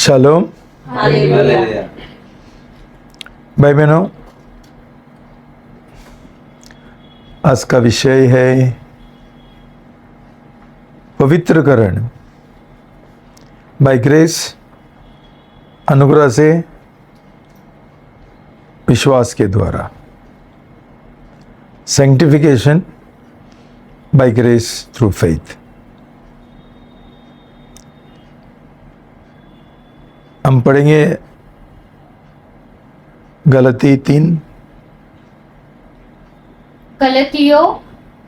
Shalom. Hallelujah. भाई बहनों, आज का विषय है पवित्रकरण बाय ग्रेस, अनुग्रह से विश्वास के द्वारा। Sanctification by grace through faith. हम पढ़ेंगे गलती 3। गलतियों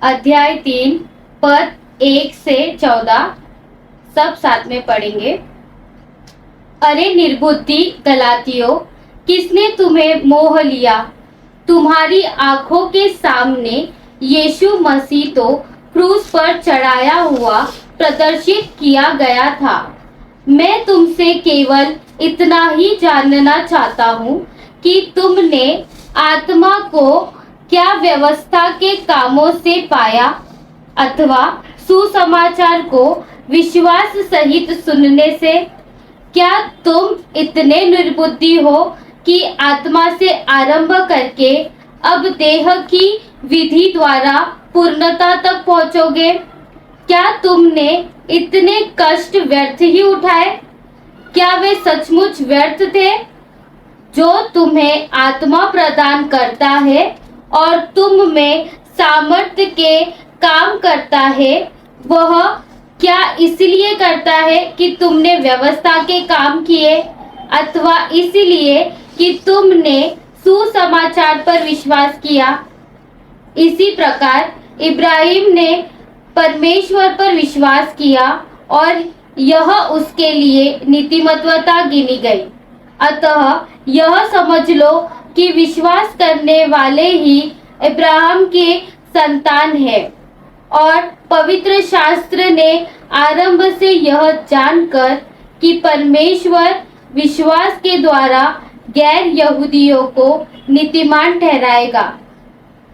अध्याय 3 पद 1 से 14 सब साथ में पढ़ेंगे। अरे निर्बुद्धि गलातियों, किसने तुम्हें मोह लिया? तुम्हारी आंखों के सामने यीशु मसीह तो क्रूस पर चढ़ाया हुआ प्रदर्शित किया गया था। मैं तुमसे केवल इतना ही जानना चाहता हूँ कि तुमने आत्मा को क्या व्यवस्था के कामों से पाया अथवा सुसमाचार को विश्वास सहित सुनने से? क्या तुम इतने निर्बुद्धि हो कि आत्मा से आरंभ करके अब देह की विधि द्वारा पूर्णता तक पहुंचोगे? क्या तुमने इतने कष्ट व्यर्थ ही उठाए? क्या वे सचमुच व्यर्थ थे? जो तुम्हें आत्मा प्रदान करता है और तुम में सामर्थ्य के काम करता है, वह क्या इसलिए करता है कि तुमने व्यवस्था के काम किए अथवा इसलिए कि तुमने सुसमाचार पर विश्वास किया? इसी प्रकार इब्राहिम ने परमेश्वर पर विश्वास किया और यह उसके लिए नीतिमत्वता गिनी गई। अतः यह समझ लो कि विश्वास करने वाले ही इब्राहिम के संतान है। और पवित्र शास्त्र ने आरंभ से यह जानकर कि परमेश्वर विश्वास के द्वारा गैर यहूदियों को नीतिमान ठहराएगा,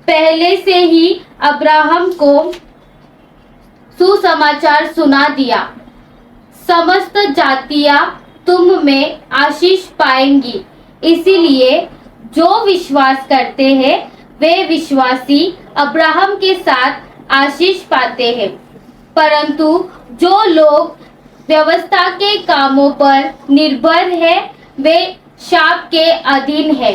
पहले से ही अब्राहम को सुसमाचार सुना दिया। समस्त जातियां तुम में आशीष पाएंगी। इसीलिए जो विश्वास करते हैं वे विश्वासी अब्राहम के साथ आशीष पाते हैं। परंतु जो लोग व्यवस्था के कामों पर निर्भर है वे शाप के अधीन है,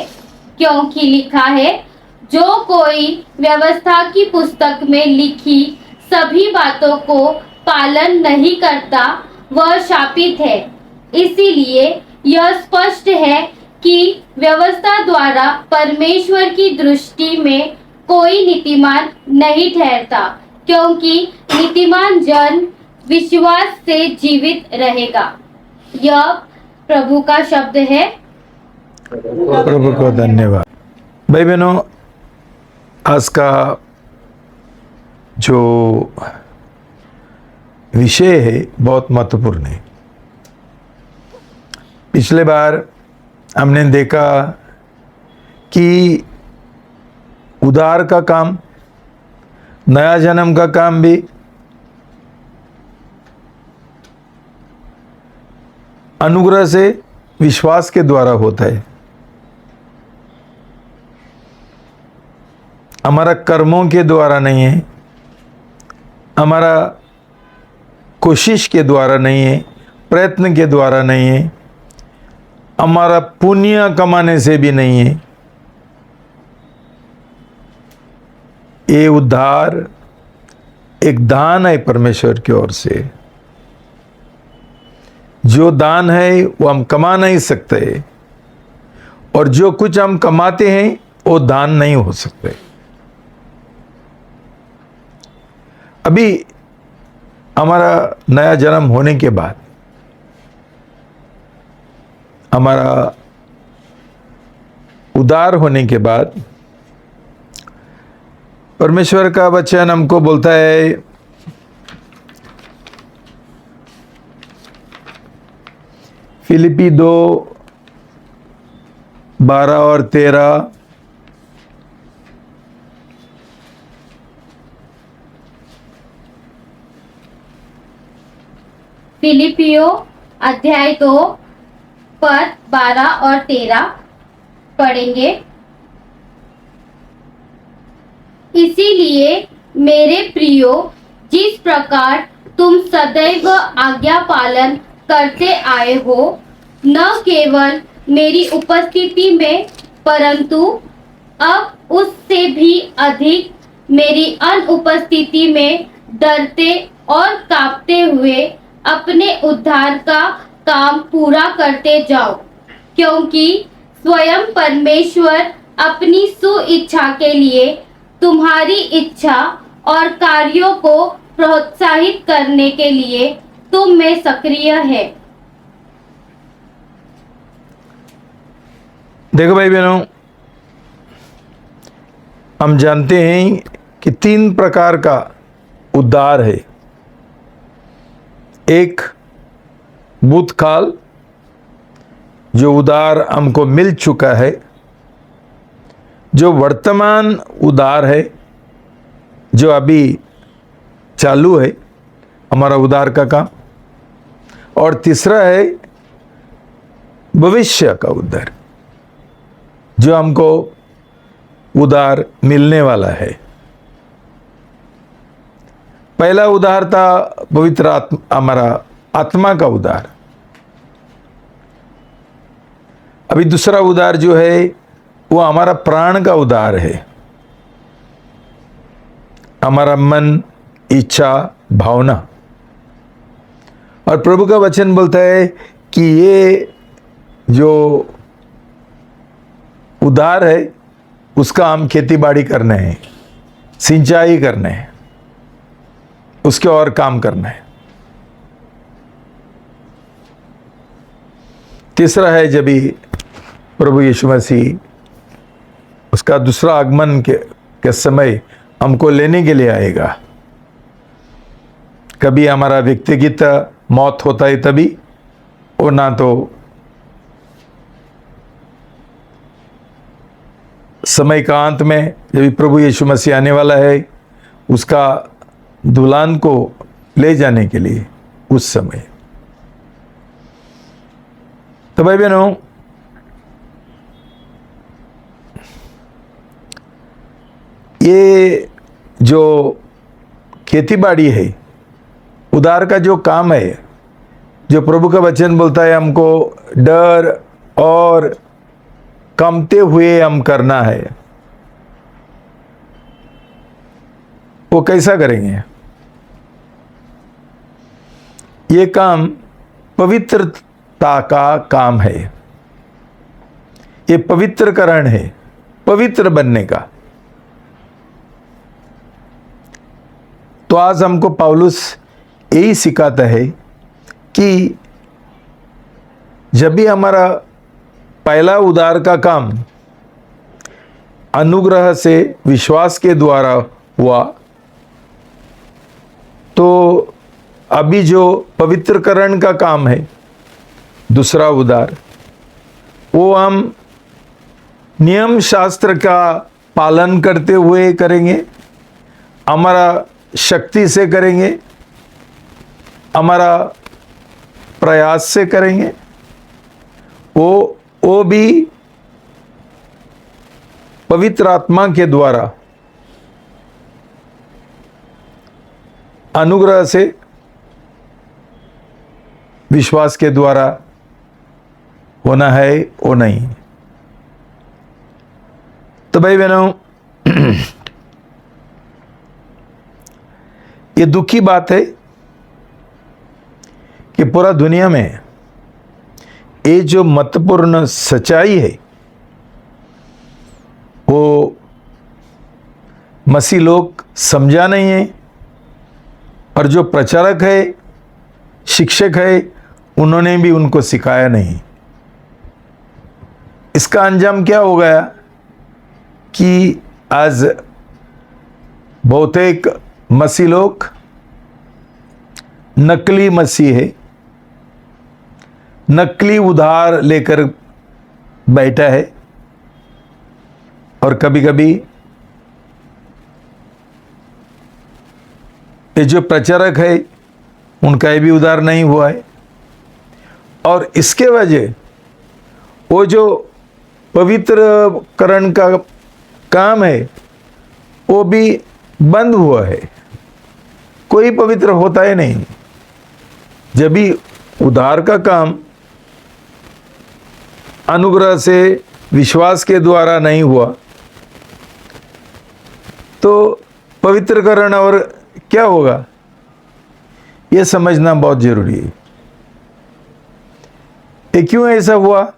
क्योंकि लिखा है, जो कोई व्यवस्था की पुस्तक में लिखी सभी बातों को पालन नहीं करता वह शापित है। इसीलिए यह स्पष्ट है कि व्यवस्था द्वारा परमेश्वर की दृष्टि में कोई नीतिमान नहीं ठहरता, क्योंकि नीतिमान जन विश्वास से जीवित रहेगा। यह प्रभु का शब्द है। प्रभु को धन्यवाद। भाई बहनों, आज का जो विषय है बहुत महत्वपूर्ण है। पिछले बार हमने देखा कि उद्धार का काम, नया जन्म का काम भी अनुग्रह से विश्वास के द्वारा होता है। हमारा कर्मों के द्वारा नहीं है, हमारा कोशिश के द्वारा नहीं है, प्रयत्न के द्वारा नहीं है, हमारा पुण्य कमाने से भी नहीं है। ये उद्धार एक दान है परमेश्वर की ओर से। जो दान है वो हम कमा नहीं सकते, और जो कुछ हम कमाते हैं वो दान नहीं हो सकते। अभी हमारा नया जन्म होने के बाद, हमारा उद्धार होने के बाद, परमेश्वर का वचन हमको बोलता है, फिलिपी 2:12 और 13, फिलिपियो अध्याय 2 पद 12 और 13 पढ़ेंगे। इसीलिए मेरे प्रियो, जिस प्रकार तुम सदैव आज्ञा पालन करते आए हो, न केवल मेरी उपस्थिति में परंतु अब उससे भी अधिक मेरी अनुपस्थिति में डरते और कांपते हुए अपने उद्धार का काम पूरा करते जाओ, क्योंकि स्वयं परमेश्वर अपनी सुइच्छा के लिए तुम्हारी इच्छा और कार्यों को प्रोत्साहित करने के लिए तुम में सक्रिय है। देखो भाई बहनों, हम जानते हैं कि 3 प्रकार का उद्धार है। एक भूतकाल, जो उद्धार हमको मिल चुका है। जो वर्तमान उद्धार है, जो अभी चालू है हमारा उद्धार का काम। और तीसरा है भविष्य का उद्धार, जो हमको उद्धार मिलने वाला है। पहला उद्धार था पवित्र हमारा आत्मा का उद्धार। अभी दूसरा उद्धार जो है वो हमारा प्राण का उद्धार है। हमारा मन, इच्छा, भावना। और प्रभु का वचन बोलता है कि ये जो उद्धार है उसका हम खेती बाड़ी करने हैं, सिंचाई करने हैं, उसके और काम करना है। तीसरा है जब भी प्रभु यीशु मसीह उसका दूसरा आगमन के समय हमको लेने के लिए आएगा। कभी हमारा व्यक्तिगत मौत होता है तभी, और ना तो समय का अंत में जब प्रभु यीशु मसीह आने वाला है उसका दुल्हन को ले जाने के लिए उस समय। तो भाई बहनों, ये जो खेती बाड़ी है, उद्धार का जो काम है, जो प्रभु का वचन बोलता है हमको डर और कांपते हुए हम करना है, वो कैसा करेंगे? ये काम पवित्रता का काम है। ये पवित्रकरण है, पवित्र बनने का। तो आज हमको पौलुस यही सिखाता है कि जब भी हमारा पहला उद्धार का काम अनुग्रह से विश्वास के द्वारा हुआ, तो अभी जो पवित्रकरण का काम है, दूसरा उद्धार, वो हम नियम शास्त्र का पालन करते हुए करेंगे, हमारा शक्ति से करेंगे, हमारा प्रयास से करेंगे। वो भी पवित्र आत्मा के द्वारा, अनुग्रह से, विश्वास के द्वारा होना है, वो नहीं। तो भाई बहनों, ये दुख की बात है कि पूरा दुनिया में ये जो महत्वपूर्ण सच्चाई है वो मसीह लोग समझा नहीं है, और जो प्रचारक है, शिक्षक है, उन्होंने भी उनको सिखाया नहीं। इसका अंजाम क्या हो गया कि आज बहुतेक मसीह लोग नकली मसीह है, नकली उधार लेकर बैठा है। और कभी कभी ये जो प्रचारक है उनका भी उधार नहीं हुआ है, और इसके वजह वो जो पवित्रकरण का काम है वो भी बंद हुआ है, कोई पवित्र होता ही नहीं। जब भी उद्धार का काम अनुग्रह से विश्वास के द्वारा नहीं हुआ तो पवित्रकरण और क्या होगा, यह समझना बहुत जरूरी है। ये क्यों ऐसा हुआ,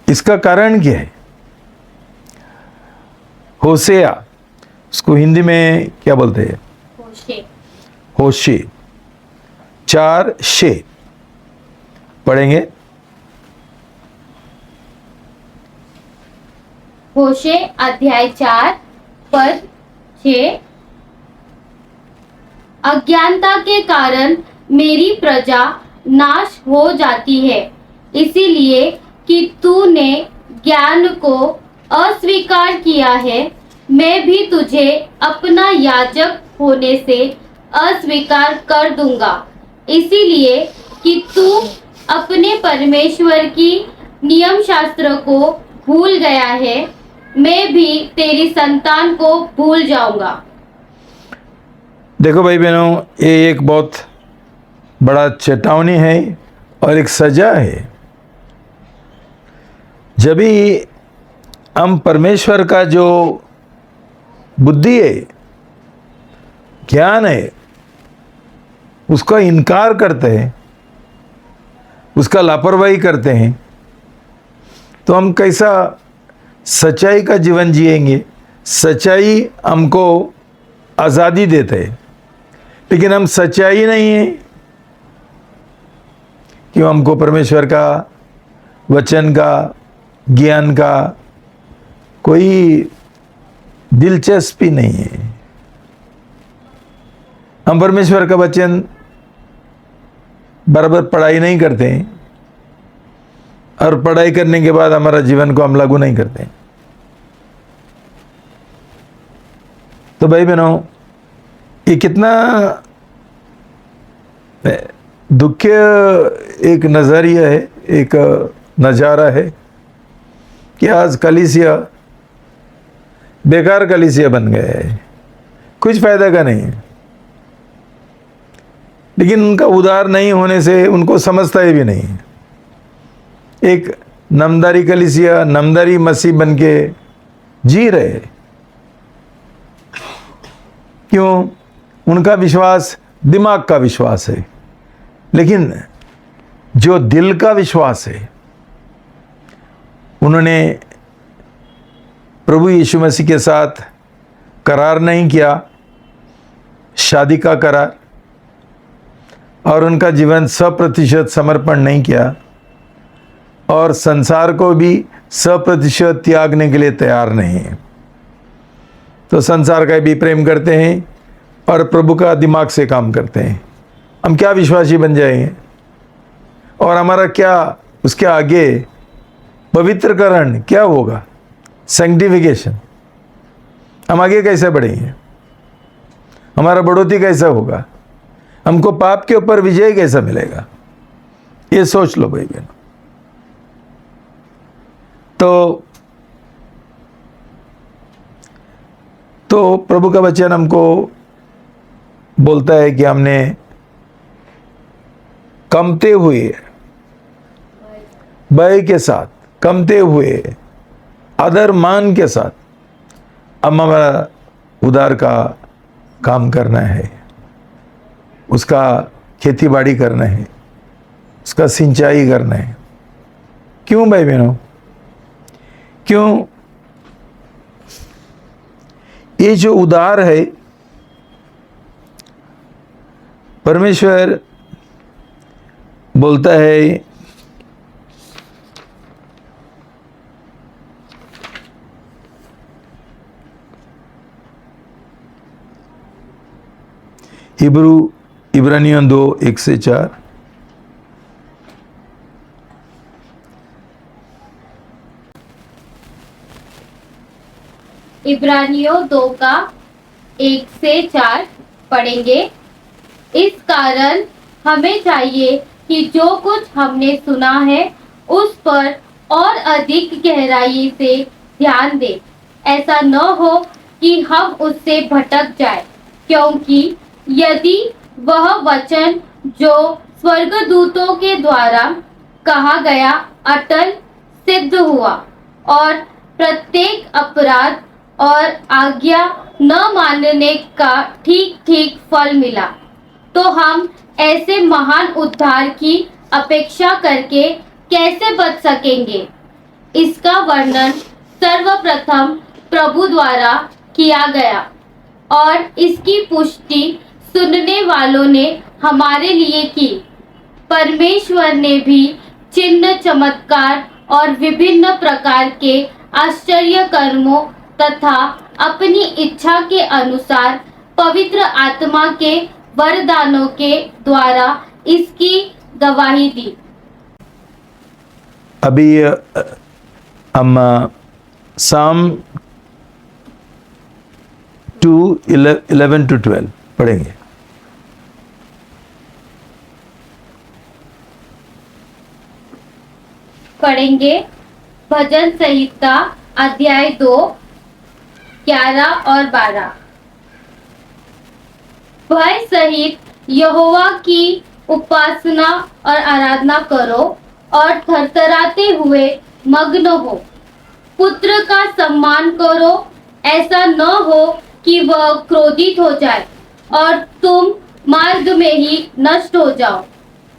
इसका कारण क्या है? होशेया, उसको हिंदी में क्या बोलते हैं? होशे। होशे 4:6 पढ़ेंगे। होशे अध्याय 4:6। अज्ञानता के कारण मेरी प्रजा नाश हो जाती है, इसीलिए कि तूने ज्ञान को अस्वीकार किया है, मैं भी तुझे अपना याजक होने से अस्वीकार कर दूंगा। इसीलिए कि तू अपने परमेश्वर की नियम शास्त्र को भूल गया है, मैं भी तेरी संतान को भूल जाऊंगा। देखो भाई बहनों, ये एक बहुत बड़ा चेतावनी है और एक सजा है। जब भी हम परमेश्वर का जो बुद्धि है, ज्ञान है, उसका इनकार करते हैं, उसका लापरवाही करते हैं, तो हम कैसा सच्चाई का जीवन जिएंगे? सच्चाई हमको आज़ादी देते हैं, लेकिन हम सच्चाई नहीं है। क्यों? हमको परमेश्वर का वचन का, ज्ञान का कोई दिलचस्पी नहीं है। हम परमेश्वर का वचन बराबर पढ़ाई नहीं करते हैं और पढ़ाई करने के बाद हमारा जीवन को हम लागू नहीं करते हैं। तो भाई बहनों, ये कितना दुख एक नज़रिया है, एक नज़ारा है कि आज कलीसिया बेकार कलीसिया बन गया है, कुछ फायदा का नहीं है। लेकिन उनका उदार नहीं होने से उनको समझता ही भी नहीं है। एक नामदारी कलीसिया, नामदारी मसीह बन के जी रहे। क्यों? उनका विश्वास दिमाग का विश्वास है, लेकिन जो दिल का विश्वास है, उन्होंने प्रभु यीशु मसीह के साथ करार नहीं किया, शादी का करार, और उनका जीवन 100% समर्पण नहीं किया और संसार को भी 100% त्यागने के लिए तैयार नहीं है। तो संसार का भी प्रेम करते हैं और प्रभु का दिमाग से काम करते हैं। हम क्या विश्वासी बन जाएंगे? और हमारा क्या उसके आगे पवित्रकरण क्या होगा? सैंक्टिफिकेशन। हम आगे कैसे बढ़ेंगे? हमारा बढ़ोतरी कैसा होगा? हमको पाप के ऊपर विजय कैसा मिलेगा? ये सोच लो भाई बहन। तो प्रभु का वचन हमको बोलता है कि हमने कमते हुए भय के साथ, कमते हुए आदर मान के साथ हम हमारा उद्धार का काम करना है, उसका खेती बाड़ी करना है, उसका सिंचाई करना है। क्यों भाई बहनों? क्यों? ये जो उद्धार है, परमेश्वर बोलता है इब्रानियों 2:1-4, इब्रानियों 2:1-4 पढ़ेंगे। इस कारण हमें चाहिए कि जो कुछ हमने सुना है उस पर और अधिक गहराई से ध्यान दें। ऐसा न हो कि हम उससे भटक जाए, क्योंकि यदि वह वचन जो स्वर्गदूतों के द्वारा कहा गया अटल सिद्ध हुआ और प्रत्येक अपराध और आज्ञा न मानने का ठीक ठीक फल मिला, तो हम ऐसे महान उद्धार की अपेक्षा करके कैसे बच सकेंगे? इसका वर्णन सर्वप्रथम प्रभु द्वारा किया गया और इसकी पुष्टि सुनने वालों ने हमारे लिए की। परमेश्वर ने भी चिन्ह, चमत्कार और विभिन्न प्रकार के आश्चर्य कर्मों तथा अपनी इच्छा के अनुसार पवित्र आत्मा के वरदानों के द्वारा इसकी गवाही दी। अभी हम साम 2:11-12 पढ़ेंगे। पढ़ेंगे भजन संहिता अध्याय 2, 11 और 12। भय सहित यहोवा की उपासना और आराधना करो और थरथराते हुए मग्न हो। पुत्र का सम्मान करो, ऐसा न हो कि वह क्रोधित हो जाए और तुम मार्ग में ही नष्ट हो जाओ,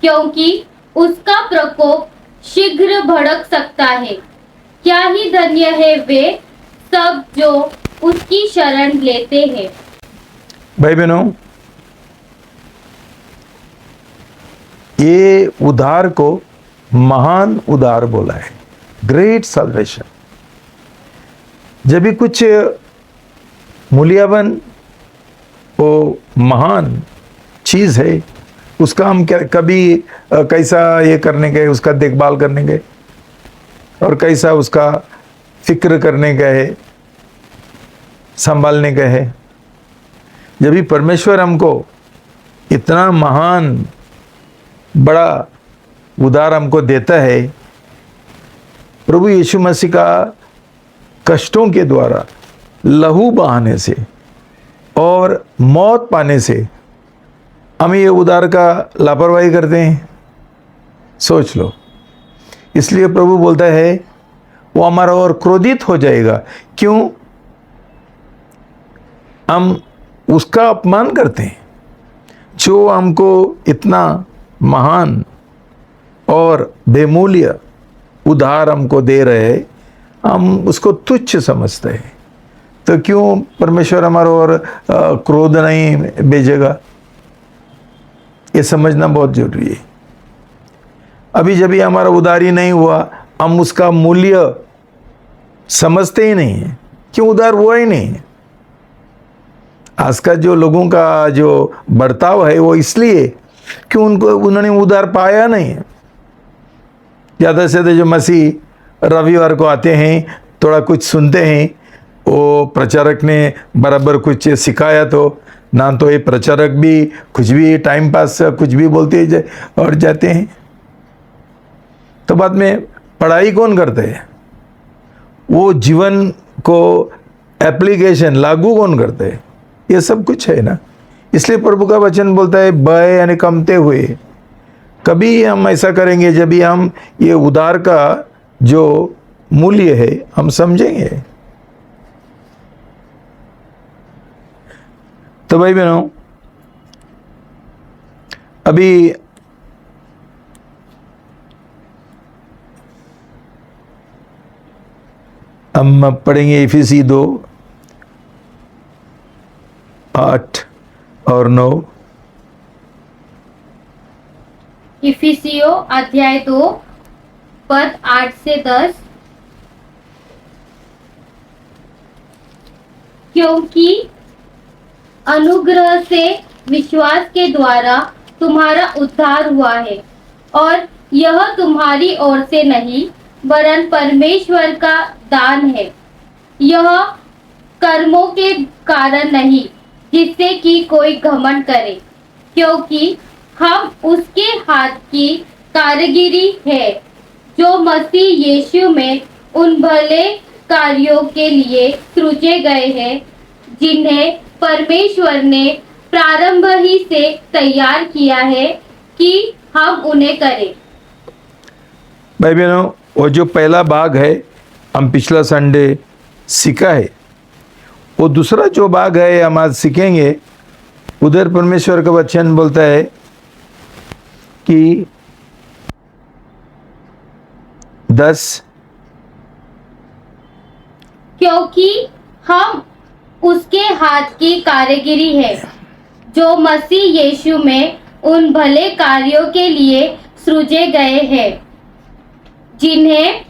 क्योंकि उसका प्रकोप शीघ्र भड़क सकता है। क्या ही धन्य है वे सब जो उसकी शरण लेते हैं। भाई बहनों, ये उद्धार को महान उद्धार बोला है, ग्रेट सल्वेशन। जब भी कुछ मूल्यवान वो महान चीज़ है, उसका हम कभी कैसा ये करने गए, उसका देखभाल करने गए और कैसा उसका फिक्र करने गए, संभालने गए। जब भी परमेश्वर हमको इतना महान बड़ा उद्धार हमको देता है, प्रभु यीशु मसीह का कष्टों के द्वारा लहू बहाने से और मौत पाने से हम ये उद्धार का लापरवाही करते हैं। सोच लो। इसलिए प्रभु बोलता है वो हमारा और क्रोधित हो जाएगा। क्यों? हम उसका अपमान करते हैं जो हमको इतना महान और बेमूल्य उद्धार हमको दे रहे हैं, हम उसको तुच्छ समझते हैं। तो क्यों परमेश्वर हमारा और क्रोध नहीं भेजेगा? ये समझना बहुत जरूरी है। अभी जब भी हमारा उद्धार नहीं हुआ, हम उसका मूल्य समझते ही नहीं है। क्यों? उद्धार हुआ ही नहीं है। आज का जो लोगों का जो बर्ताव है वो इसलिए कि उन्होंने उद्धार पाया नहीं है। ज़्यादा से ज़्यादा जो मसीह रविवार को आते हैं, थोड़ा कुछ सुनते हैं, वो प्रचारक ने बराबर कुछ सिखाया तो ना, तो ये प्रचारक भी कुछ भी टाइम पास कुछ भी बोलते और जाते हैं। तो बाद में पढ़ाई कौन करते हैं? वो जीवन को एप्लीकेशन लागू कौन करते हैं? ये सब कुछ है ना। इसलिए प्रभु का वचन बोलता है भय यानी कमते हुए। कभी हम ऐसा करेंगे जब भी हम ये उद्धार का जो मूल्य है हम समझेंगे। तो भाई बहनों, अभी हम पढ़ेंगे इफिसी 2, 8 और 9। इफिसियों अध्याय 2 पद 8 से 10। क्योंकि अनुग्रह से विश्वास के द्वारा तुम्हारा उद्धार हुआ है, और यह तुम्हारी ओर से नहीं वरन परमेश्वर का दान है। यह कर्मों के कारण नहीं, जिससे कि कोई घमंड करे, क्योंकि हम उसके हाथ की कारीगरी है जो मसीह यीशु में उन भले कार्यों के लिए सृजे गए हैं जिन्हें परमेश्वर ने प्रारंभ ही से तैयार किया है कि हम उन्हें करें। भाई बहनों, वो जो पहला भाग है हम पिछला संडे सीखा है, वो दूसरा जो भाग है हम आज सीखेंगे। उधर परमेश्वर का वचन बोलता है कि 10 क्योंकि हम उसके हाथ की कारीगरी है जो मसीह यीशु में उन भले कार्यों के लिए सृजे गए हैं जिन्हें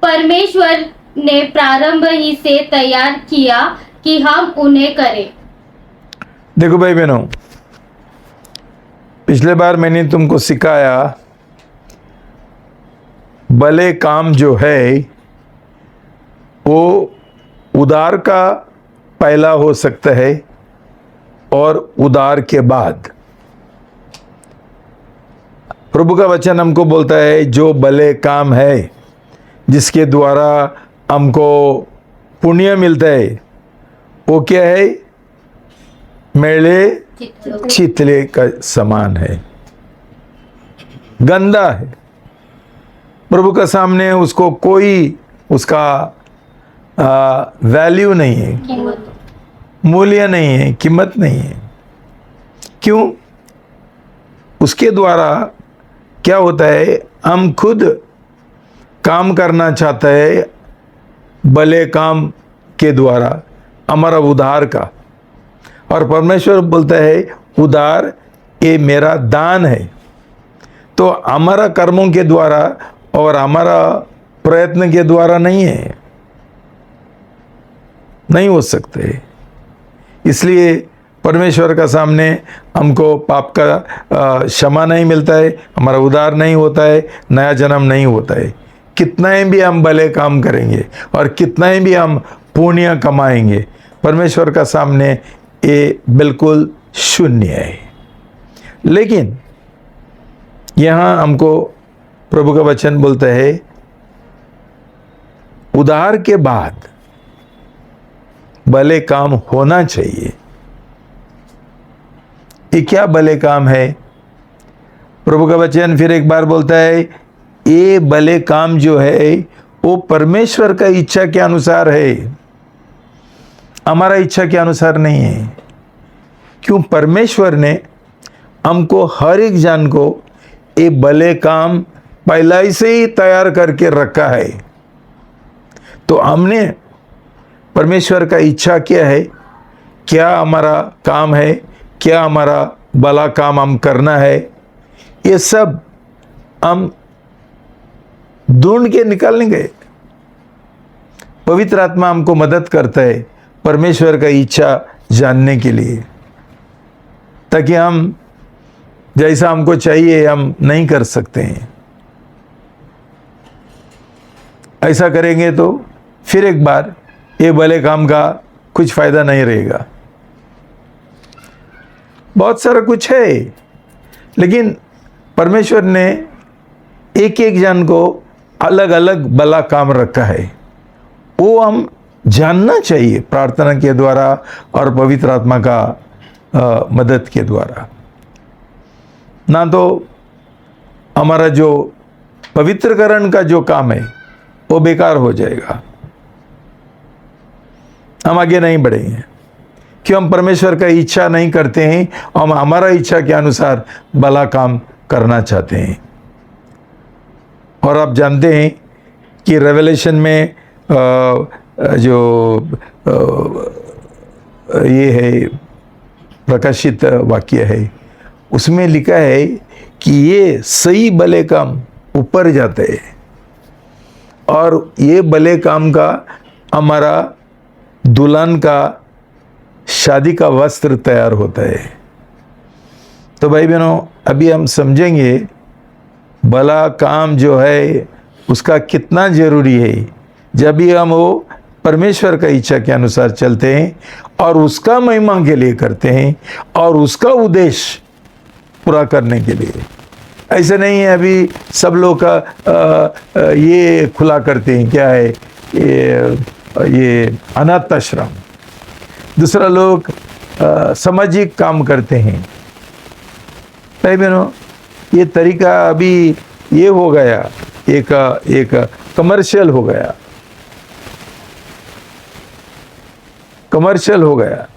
परमेश्वर ने प्रारंभ ही से तैयार किया कि हम उन्हें करें। देखो भाई बहनों, पिछले बार मैंने तुमको सिखाया भले काम जो है वो उधार का पहला हो सकता है और उधार के बाद। प्रभु का वचन हमको बोलता है जो भले काम है जिसके द्वारा हमको पुण्य मिलता है वो क्या है? मेले चितले का समान है, गंदा है। प्रभु का सामने उसको कोई उसका वैल्यू नहीं है, मूल्य नहीं है, कीमत नहीं है। क्यों? उसके द्वारा क्या होता है, हम खुद काम करना चाहते हैं भले काम के द्वारा हमारा उधार का, और परमेश्वर बोलता है उधार ये मेरा दान है। तो हमारा कर्मों के द्वारा और हमारा प्रयत्न के द्वारा नहीं है, नहीं हो सकते। इसलिए परमेश्वर का सामने हमको पाप का क्षमा नहीं मिलता है, हमारा उद्धार नहीं होता है, नया जन्म नहीं होता है। कितना ही भी हम भले काम करेंगे और कितना ही भी हम पुण्य कमाएंगे, परमेश्वर का सामने ये बिल्कुल शून्य है। लेकिन यहाँ हमको प्रभु का वचन बोलता है उद्धार के बाद भले काम होना चाहिए। ये क्या भले काम है? प्रभु का वचन फिर एक बार बोलता है ये भले काम जो है वो परमेश्वर का इच्छा के अनुसार है, हमारा इच्छा के अनुसार नहीं है। क्यों? परमेश्वर ने हमको हर एक जन को ये भले काम पहला ही से ही तैयार करके रखा है। तो हमने परमेश्वर का इच्छा क्या है, क्या हमारा काम है, क्या हमारा भला काम हम करना है, ये सब हम ढूंढ के निकालेंगे। पवित्र आत्मा हमको मदद करता है परमेश्वर का इच्छा जानने के लिए, ताकि हम जैसा हमको चाहिए हम नहीं कर सकते हैं। ऐसा करेंगे तो फिर एक बार ये भले काम का कुछ फायदा नहीं रहेगा। बहुत सारा कुछ है, लेकिन परमेश्वर ने एक एक जन को अलग अलग भला काम रखा है, वो हम जानना चाहिए प्रार्थना के द्वारा और पवित्र आत्मा का मदद के द्वारा। ना तो हमारा जो पवित्रकरण का जो काम है वो बेकार हो जाएगा, हम आगे नहीं बढ़ेंगे। क्यों? हम परमेश्वर का इच्छा नहीं करते हैं, हम हमारा इच्छा के अनुसार भला काम करना चाहते हैं। और आप जानते हैं कि रेवलेशन में जो ये है प्रकाशित वाक्य है, उसमें लिखा है कि ये सही भले काम ऊपर जाते हैं और ये भले काम का हमारा दुल्हन का शादी का वस्त्र तैयार होता है। तो भाई बहनों, अभी हम समझेंगे भला काम जो है उसका कितना ज़रूरी है जब भी हम वो परमेश्वर का इच्छा के अनुसार चलते हैं और उसका महिमा के लिए करते हैं और उसका उद्देश्य पूरा करने के लिए। ऐसे नहीं है अभी सब लोग का ये खुला करते हैं, क्या है ये अनाथ आश्रम, दूसरा लोग सामाजिक काम करते हैं। भाई बहनों, ये तरीका अभी ये हो गया, एक कमर्शियल हो गया, कमर्शियल हो गया।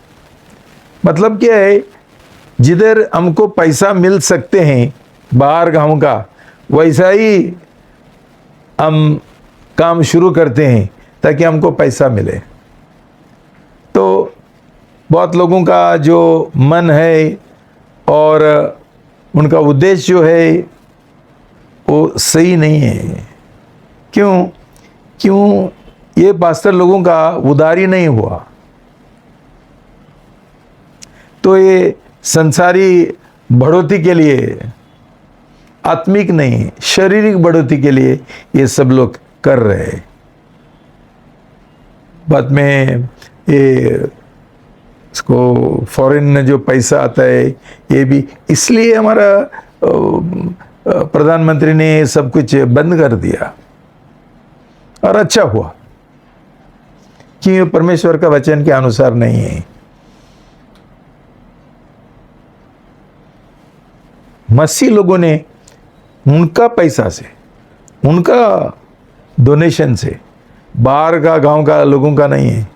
मतलब क्या है, जिधर हमको पैसा मिल सकते हैं बाहर गाँव का, वैसा ही हम काम शुरू करते हैं ताकि हमको पैसा मिले। तो बहुत लोगों का जो मन है और उनका उद्देश्य जो है वो सही नहीं है। क्यों ये पास्टर लोगों का उदारी नहीं हुआ, तो ये संसारी बढ़ोतरी के लिए, आत्मिक नहीं शारीरिक बढ़ोतरी के लिए ये सब लोग कर रहे हैं। बाद में ये इसको फॉरेन में जो पैसा आता है, ये भी इसलिए हमारा प्रधानमंत्री ने सब कुछ बंद कर दिया, और अच्छा हुआ कि ये परमेश्वर का वचन के अनुसार नहीं है। मसीह लोगों ने उनका पैसा से, उनका डोनेशन से, बाहर का गांव का लोगों का नहीं है।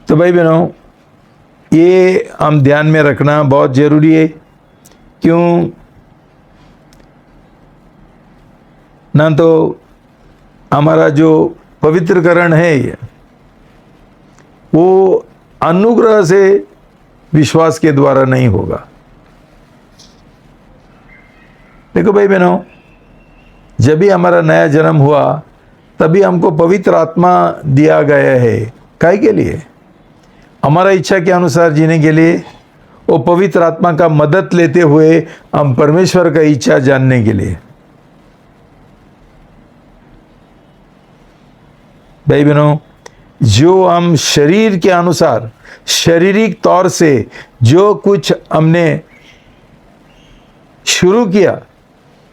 तो भाई बहनों, ये हम ध्यान में रखना बहुत जरूरी है। क्यों ना, तो हमारा जो पवित्रकरण है वो अनुग्रह से विश्वास के द्वारा नहीं होगा। देखो भाई बहनों, जब भी हमारा नया जन्म हुआ तभी हमको पवित्र आत्मा दिया गया है। काहे के लिए? हमारा इच्छा के अनुसार जीने के लिए। वो पवित्र आत्मा का मदद लेते हुए हम परमेश्वर का इच्छा जानने के लिए। भाई बहनों, जो हम शरीर के अनुसार, शारीरिक तौर से जो कुछ हमने शुरू किया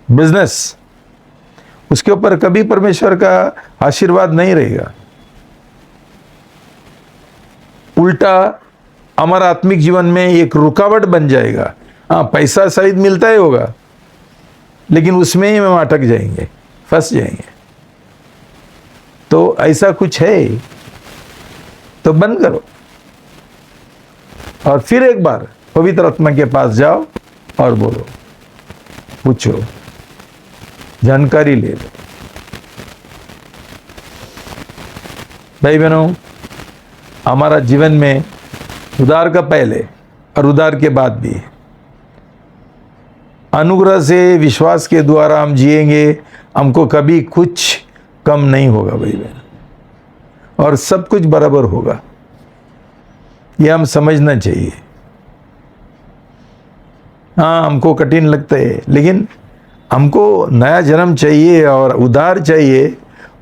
बिजनेस, उसके ऊपर कभी परमेश्वर का आशीर्वाद नहीं रहेगा। उल्टा हमारा आत्मिक जीवन में एक रुकावट बन जाएगा। हाँ, पैसा सहित मिलता ही होगा, लेकिन उसमें ही हम अटक जाएंगे, फंस जाएंगे। तो ऐसा कुछ है तो बंद करो, और फिर एक बार पवित्र आत्मा के पास जाओ और बोलो, पूछो, जानकारी ले लो। भाई बहनों, हमारा जीवन में उधार का पहले और उधार के बाद भी अनुग्रह से, विश्वास के द्वारा हम जिएंगे। हमको कभी कुछ कम नहीं होगा भाई बहन, और सब कुछ बराबर होगा। यह हम समझना चाहिए। हाँ, हमको कठिन लगता है, लेकिन हमको नया जन्म चाहिए और उधार चाहिए।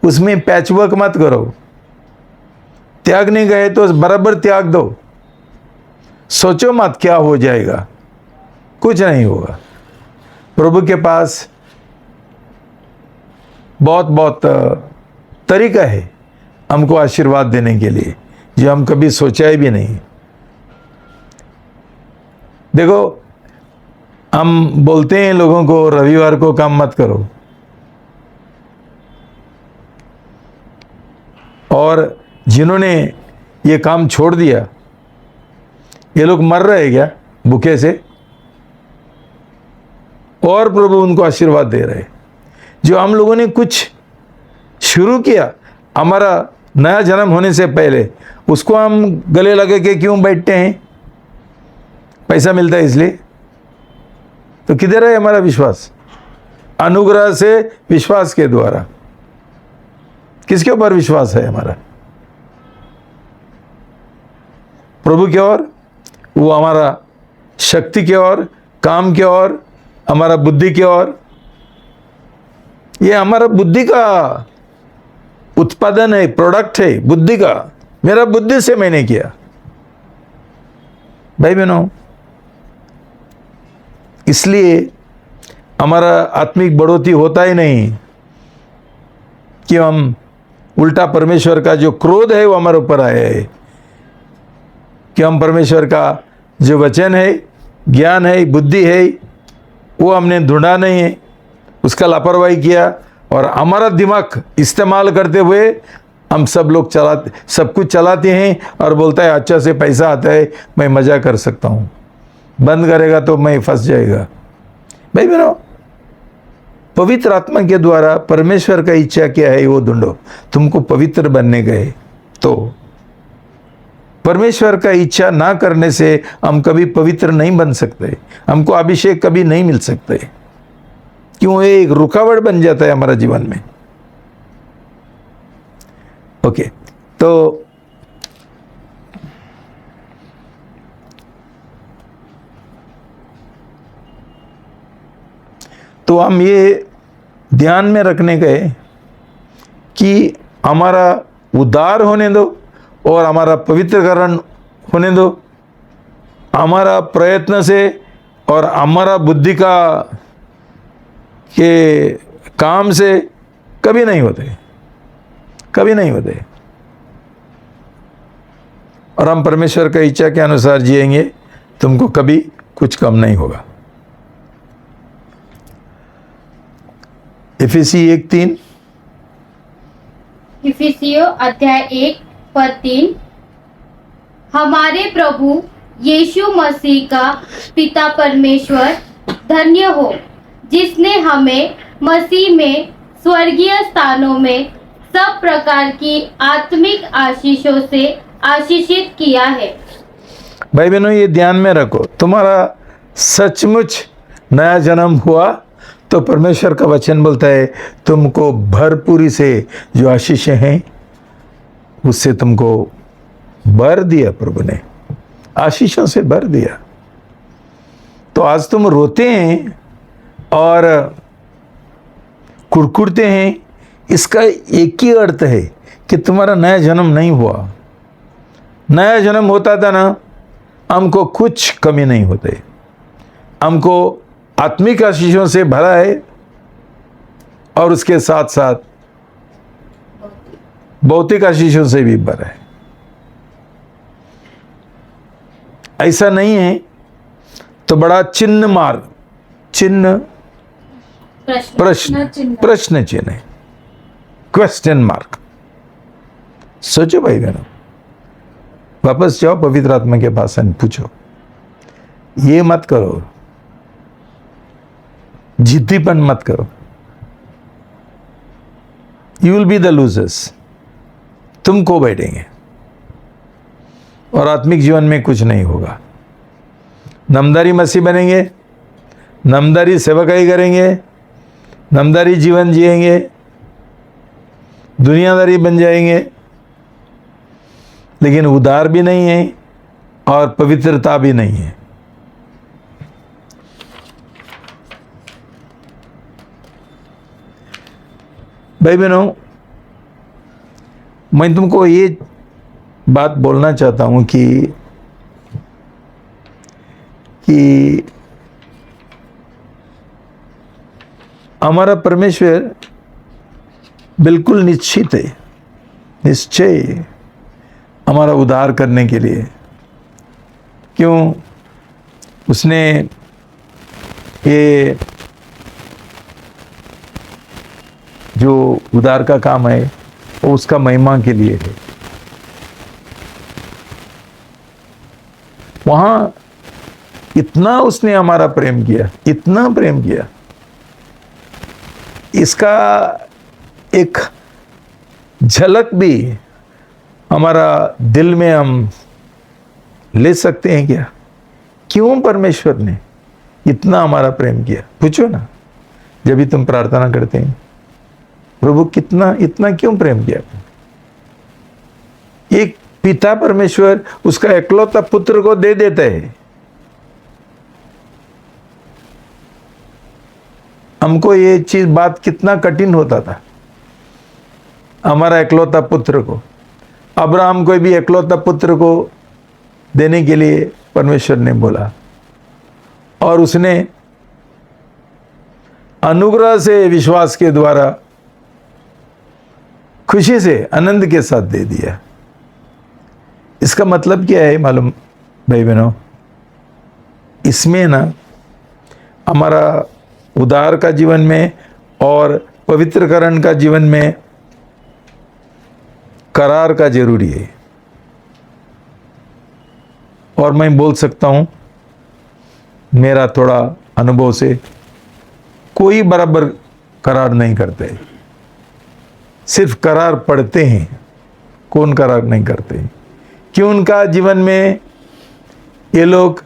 उसमें पैचवर्क मत करो। त्यागने गए तो बराबर त्याग दो। सोचो मत क्या हो जाएगा, कुछ नहीं होगा। प्रभु के पास बहुत बहुत तरीका है हमको आशीर्वाद देने के लिए, जो हम कभी सोचा भी नहीं। देखो, हम बोलते हैं लोगों को रविवार को काम मत करो, और जिन्होंने ये काम छोड़ दिया, ये लोग मर रहे क्या भूखे से? और प्रभु उनको आशीर्वाद दे रहे। जो हम लोगों ने कुछ शुरू किया हमारा नया जन्म होने से पहले, उसको हम गले लगे के क्यों बैठते हैं? पैसा मिलता है इसलिए। तो किधर है हमारा विश्वास? अनुग्रह से विश्वास के द्वारा। किसके ऊपर विश्वास है हमारा? प्रभु के ओर, वो हमारा शक्ति के ओर, काम के ओर, हमारा बुद्धि के ओर। ये हमारा बुद्धि का उत्पादन है, प्रोडक्ट है बुद्धि का। मेरा बुद्धि से मैंने किया। भाई बहनों, इसलिए हमारा आत्मिक बढ़ोतरी होता ही नहीं कि हम उल्टा परमेश्वर का जो क्रोध है वो हमारे ऊपर आया है, कि हम परमेश्वर का जो वचन है, ज्ञान है, बुद्धि है, वो हमने ढूंढा नहीं है, उसका लापरवाही किया और हमारा दिमाग इस्तेमाल करते हुए हम सब लोग सब कुछ चलाते हैं और बोलता है अच्छा से पैसा आता है, मैं मज़ा कर सकता हूँ, बंद करेगा तो मैं फंस जाएगा। भाई बहनों, पवित्र आत्मा के द्वारा परमेश्वर का इच्छा क्या है वो ढूंढो। तुमको पवित्र बनने गए तो परमेश्वर का इच्छा ना करने से हम कभी पवित्र नहीं बन सकते, हमको अभिषेक कभी नहीं मिल सकते। क्यों? ये एक रुकावट बन जाता है हमारा जीवन में। ओके, तो हम ये ध्यान में रखने गए कि हमारा उद्धार होने दो और हमारा पवित्रकरण होने दो। हमारा प्रयत्न से और हमारा बुद्धि का के काम से कभी नहीं होते, कभी नहीं होते। और हम परमेश्वर का इच्छा के अनुसार जिएंगे, तुमको कभी कुछ कम नहीं होगा। इफिसी 1:3, इफिसियों अध्याय 1 पद 3, हमारे प्रभु यीशु मसीह का पिता परमेश्वर धन्य हो, जिसने हमें मसीह में स्वर्गीय स्थानों में सब प्रकार की आत्मिक आशीषों से आशीषित किया है। भाई बहनों, ये ध्यान में रखो, तुम्हारा सचमुच नया जन्म हुआ तो परमेश्वर का वचन बोलता है तुमको भरपूरी से जो आशीषें हैं उससे तुमको भर दिया, प्रभु ने आशीषों से भर दिया। तो आज तुम रोते हैं और कुड़कुड़ते हैं, इसका एक ही अर्थ है कि तुम्हारा नया जन्म नहीं हुआ। नया जन्म होता था ना, हमको कुछ कमी नहीं होते, हमको आत्मिक आशीषों से भरा है और उसके साथ साथ भौतिक आशीषों से भी भरा है। ऐसा नहीं है तो बड़ा चिन्ह मार्ग, चिन्ह प्रश्न चिन्ह है, क्वेश्चन मार्क। सोचो भाई बहनों, वापस जाओ पवित्र आत्मा के पास और पूछो। ये मत करो, जिद्दीपन मत करो, you will be the losers. तुम को बैठेंगे और आत्मिक जीवन में कुछ नहीं होगा। नामधारी मसीह बनेंगे, नामधारी सेवकाई करेंगे, नामधारी जीवन जिएंगे, दुनियादारी बन जाएंगे, लेकिन उदार भी नहीं है और पवित्रता भी नहीं है। भाई बहनों, मैं तुमको ये बात बोलना चाहता हूं कि हमारा परमेश्वर बिल्कुल निश्चित है, निश्चय हमारा उद्धार करने के लिए। क्यों? उसने ये जो उद्धार का काम है वो उसका महिमा के लिए है। वहां इतना उसने हमारा प्रेम किया, इतना प्रेम किया, इसका एक झलक भी हमारा दिल में हम ले सकते हैं क्या? क्यों परमेश्वर ने इतना हमारा प्रेम किया? पूछो ना, जब भी तुम प्रार्थना करते हैं, प्रभु कितना इतना क्यों प्रेम किया? एक पिता परमेश्वर उसका एकलौता पुत्र को दे देता है। हमको ये चीज बात कितना कठिन होता था, हमारा एकलौता पुत्र को। अब्राहम को भी एकलौता पुत्र को देने के लिए परमेश्वर ने बोला, और उसने अनुग्रह से, विश्वास के द्वारा, खुशी से, आनंद के साथ दे दिया। इसका मतलब क्या है मालूम भाई बहनों? इसमें ना हमारा उदार का जीवन में और पवित्रकरण का जीवन में करार का जरूरी है। और मैं बोल सकता हूं, मेरा थोड़ा अनुभव से, कोई बराबर करार नहीं करते, सिर्फ करार पढ़ते हैं, कौन करार नहीं करते? क्यों? उनका जीवन में ये लोग,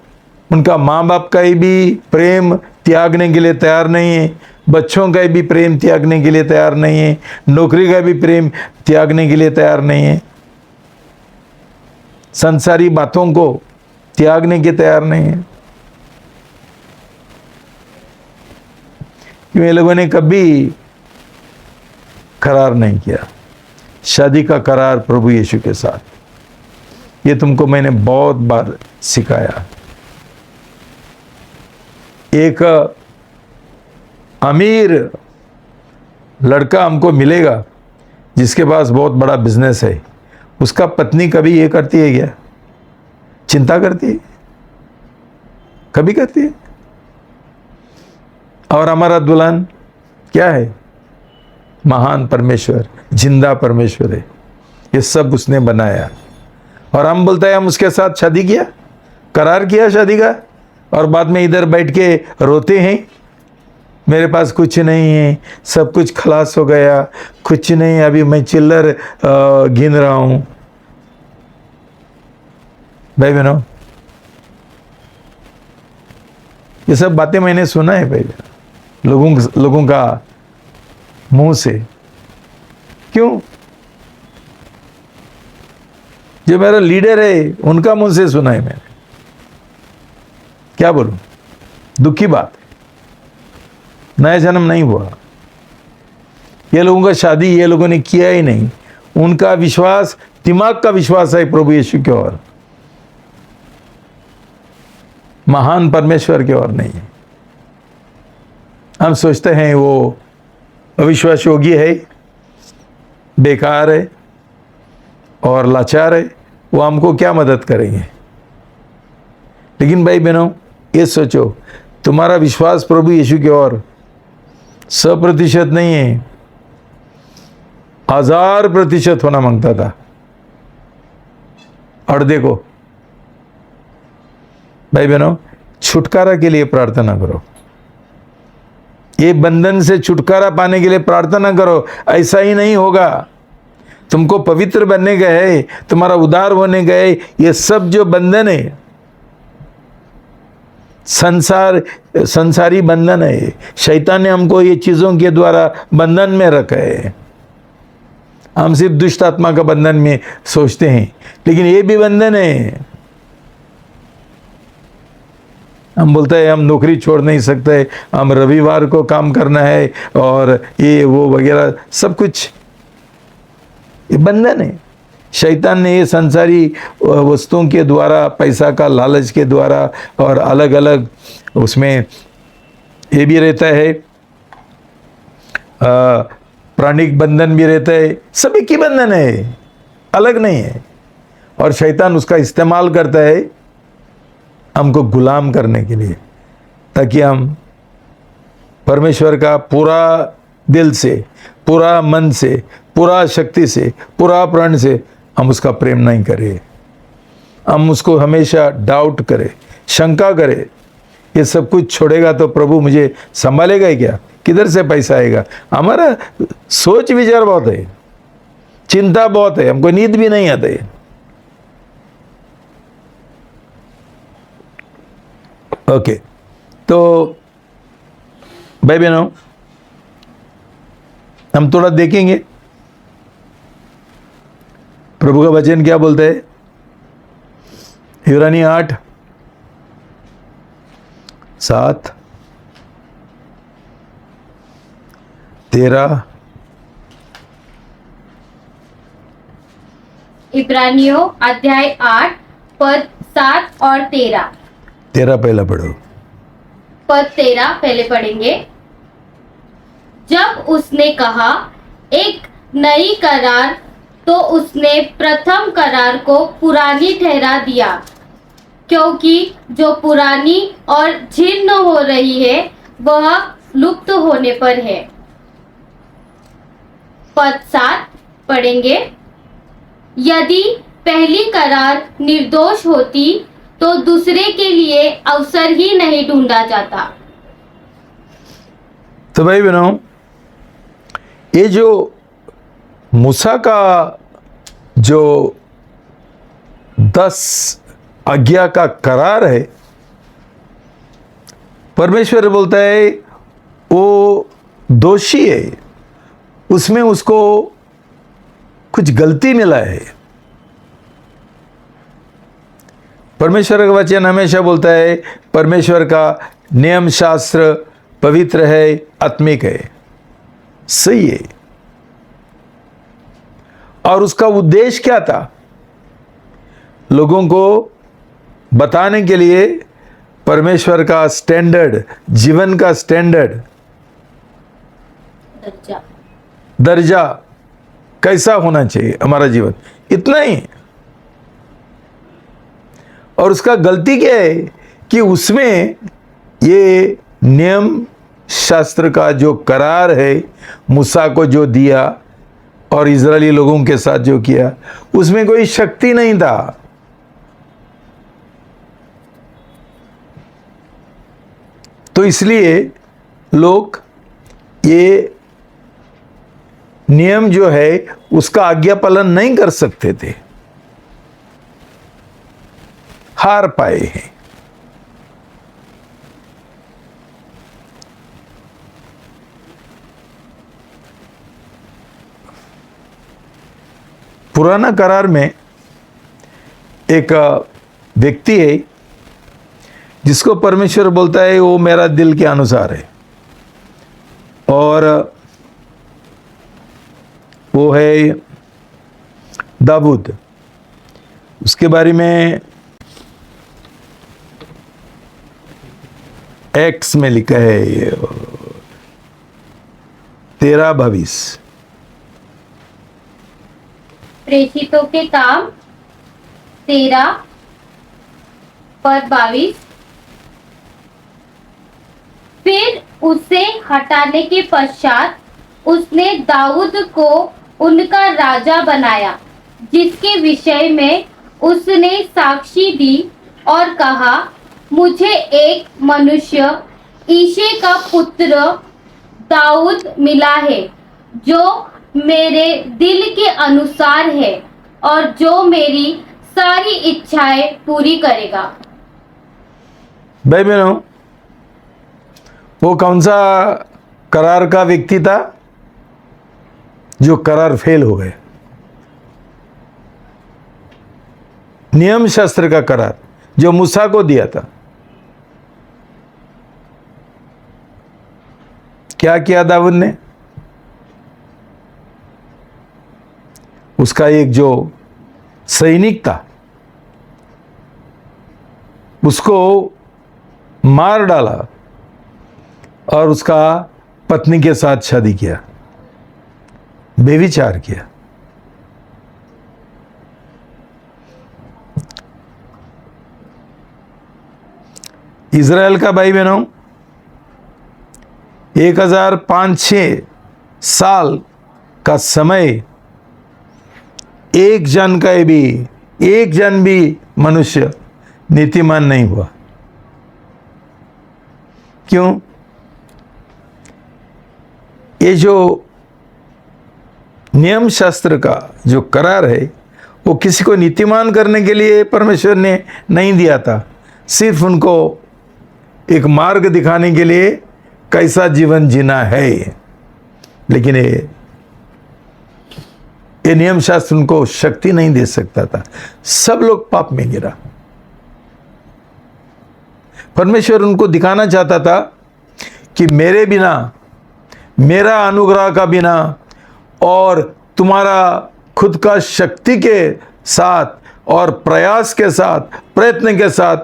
उनका माँ बाप का भी प्रेम त्यागने के लिए तैयार नहीं है, बच्चों का भी प्रेम त्यागने के लिए तैयार नहीं है, नौकरी का भी प्रेम त्यागने के लिए तैयार नहीं है, संसारी बातों को त्यागने के तैयार नहीं है। क्यों? ये लोगों ने कभी करार नहीं किया, शादी का करार प्रभु यीशु के साथ। ये तुमको मैंने बहुत बार सिखाया। एक अमीर लड़का हमको मिलेगा जिसके पास बहुत बड़ा बिजनेस है, उसका पत्नी कभी ये करती है क्या? चिंता करती है? कभी करती है? और हमारा दुल्हन क्या है? महान परमेश्वर, जिंदा परमेश्वर है, ये सब उसने बनाया। और हम बोलते हैं हम उसके साथ शादी किया, करार किया शादी का, और बाद में इधर बैठ के रोते हैं, मेरे पास कुछ नहीं है, सब कुछ खलास हो गया, कुछ नहीं, अभी मैं चिल्लर गिन रहा हूं। भाई बहनों, ये सब बातें मैंने सुना है भाई, लोगों का मुंह से। क्यों? जो मेरा लीडर है उनका मुंह से सुना है मैंने। क्या बोलूं? दुख की बात है, नया जन्म नहीं हुआ। ये लोगों का शादी ये लोगों ने किया ही नहीं। उनका विश्वास दिमाग का विश्वास है प्रभु यीशु की ओर, महान परमेश्वर की ओर नहीं है। हम सोचते हैं वो अविश्वास योगी है, बेकार है और लाचार है, वो हमको क्या मदद करेंगे। लेकिन भाई बहनों, ये सोचो, तुम्हारा विश्वास प्रभु यीशु की ओर 100% नहीं है, 1000% होना मांगता था। और देखो भाई बहनों, छुटकारा के लिए प्रार्थना करो, ये बंधन से छुटकारा पाने के लिए प्रार्थना करो। ऐसा ही नहीं होगा। तुमको पवित्र बनने गए, तुम्हारा उद्धार होने गए, ये सब जो बंधन है, संसारी बंधन है, शैतान ने हमको ये चीजों के द्वारा बंधन में रखा है। हम सिर्फ दुष्ट आत्मा का बंधन में सोचते हैं, लेकिन ये भी बंधन है। हम बोलते हैं हम नौकरी छोड़ नहीं सकते, हम रविवार को काम करना है, और ये वो वगैरह सब कुछ, ये बंधन है। शैतान ने ये संसारी वस्तुओं के द्वारा, पैसा का लालच के द्वारा, और अलग अलग उसमें ये भी रहता है, प्राणिक बंधन भी रहता है, सभी की बंधन है, अलग नहीं है। और शैतान उसका इस्तेमाल करता है हमको गुलाम करने के लिए, ताकि हम परमेश्वर का पूरा दिल से, पूरा मन से, पूरा शक्ति से, पूरा प्राण से हम उसका प्रेम नहीं करें, हम उसको हमेशा डाउट करें, शंका करें। ये सब कुछ छोड़ेगा तो प्रभु मुझे संभालेगा ही क्या? किधर से पैसा आएगा? हमारा सोच विचार बहुत है, चिंता बहुत है, हमको नींद भी नहीं आती है। ओके, तो भाई बहनों, हम थोड़ा देखेंगे प्रभु का वचन क्या बोलता है। इब्रानी 8:7, 13। इब्रानियों अध्याय 8 पद 7 और 13। 13 पहला पढ़ो। पद 13 पहले पढ़ेंगे। जब उसने कहा एक नई करार, तो उसने प्रथम करार को पुरानी ठहरा दिया, क्योंकि जो पुरानी और जीर्ण हो रही है वह लुप्त होने पर है। पद 7 पढ़ेंगे। यदि पहली करार निर्दोष होती तो दूसरे के लिए अवसर ही नहीं ढूंढा जाता। तो भाई बहनों, ये जो मूसा का जो 10 आज्ञा का करार है, परमेश्वर बोलता है वो दोषी है, उसमें उसको कुछ गलती मिला है। परमेश्वर का वचन हमेशा बोलता है परमेश्वर का नियम शास्त्र पवित्र है, आत्मिक है, सही है। और उसका उद्देश्य क्या था? लोगों को बताने के लिए परमेश्वर का स्टैंडर्ड, जीवन का स्टैंडर्ड, दर्जा कैसा होना चाहिए हमारा जीवन, इतना ही। और उसका गलती क्या है कि उसमें ये नियम शास्त्र का जो करार है मूसा को जो दिया और इजरायली लोगों के साथ जो किया, उसमें कोई शक्ति नहीं था। तो इसलिए लोग ये नियम जो है उसका आज्ञा पालन नहीं कर सकते थे, हार पाए हैं। पुराना करार में एक व्यक्ति है जिसको परमेश्वर बोलता है वो मेरा दिल के अनुसार है, और वो है दाऊद। उसके बारे में एक्स में लिखा है 13:22। प्रेषितों के काम 13 पद 22। फिर उसे हटाने के पश्चात उसने दाऊद को उनका राजा बनाया, जिसके विषय में उसने साक्षी दी और कहा, मुझे एक मनुष्य ईशे का पुत्र दाऊद मिला है, जो मेरे दिल के अनुसार है और जो मेरी सारी इच्छाएं पूरी करेगा। भाई बहनों, वो कौन सा करार का व्यक्ति था जो करार फेल हो गए? नियम शास्त्र का करार जो मूसा को दिया था। क्या किया दाऊद ने? उसका एक जो सैनिक था उसको मार डाला और उसका पत्नी के साथ शादी किया, बेविचार किया। इज़राइल का भाई बहनों 1005-6 साल का समय एक जन भी मनुष्य नीतिमान नहीं हुआ। क्यों? ये जो नियम शास्त्र का जो करार है वो किसी को नीतिमान करने के लिए परमेश्वर ने नहीं दिया था, सिर्फ उनको एक मार्ग दिखाने के लिए कैसा जीवन जीना है। लेकिन ये नियम शास्त्र उनको शक्ति नहीं दे सकता था। सब लोग पाप में गिरा। परमेश्वर उनको दिखाना चाहता था कि मेरे बिना, मेरा अनुग्रह का बिना और तुम्हारा खुद का शक्ति के साथ और प्रयास के साथ, प्रयत्न के साथ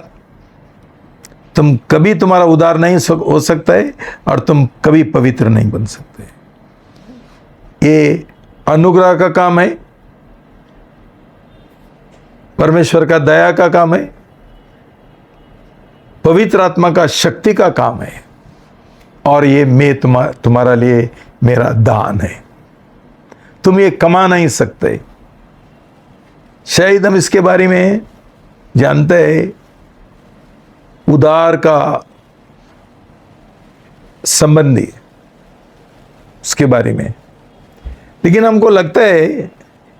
तुम कभी तुम्हारा उद्धार नहीं हो सकता है और तुम कभी पवित्र नहीं बन सकते। ये अनुग्रह का काम है, परमेश्वर का दया का काम है, पवित्र आत्मा का शक्ति का काम है, और ये मैं तुम्हारा लिए मेरा दान है। तुम ये कमा नहीं सकते। शायद हम इसके बारे में जानते हैं, उद्धार का संबंधी उसके बारे में, लेकिन हमको लगता है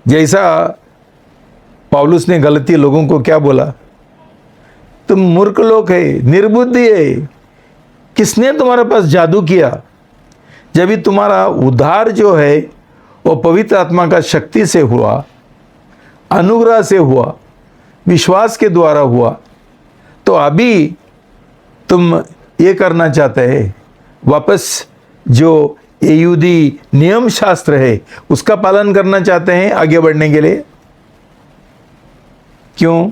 जैसा पौलुस ने गलती लोगों को क्या बोला, तुम मूर्ख लोग है, निर्बुद्धि है, किसने तुम्हारे पास जादू किया? जब भी तुम्हारा उद्धार जो है वो पवित्र आत्मा का शक्ति से हुआ, अनुग्रह से हुआ, विश्वास के द्वारा हुआ, तो अभी तुम ये करना चाहते हैं, वापस जो यहूदी नियम शास्त्र है उसका पालन करना चाहते हैं आगे बढ़ने के लिए। क्यों?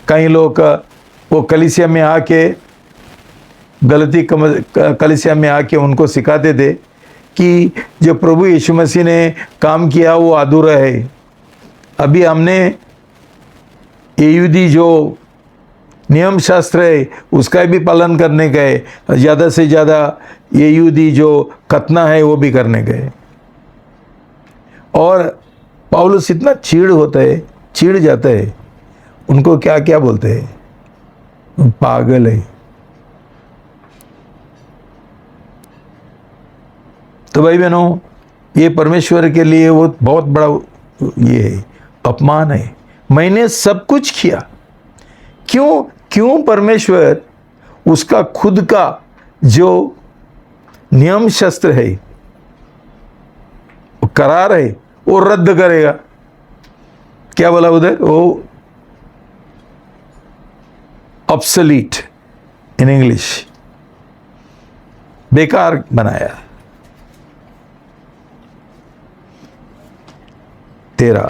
कई लोग वो कलीसिया में आके, गलती कलीसिया में आके उनको सिखाते थे कि जो प्रभु यीशु मसीह ने काम किया वो अधूरा है। अभी हमने यहूदी जो नियम शास्त्र है उसका भी पालन करने गए, ज़्यादा से ज़्यादा यहूदी जो खतना है वो भी करने गए। और पौलुस इतना चिढ़ जाता है, उनको क्या क्या बोलते हैं, पागल है। तो भाई बहनों, ये परमेश्वर के लिए वो बहुत बड़ा ये है, अपमान है। मैंने सब कुछ किया, क्यों परमेश्वर उसका खुद का जो नियम शास्त्र है, वो करार है, वो रद्द करेगा? क्या बोला उधर? वो ऑब्सोलीट इन इंग्लिश, बेकार बनाया। 13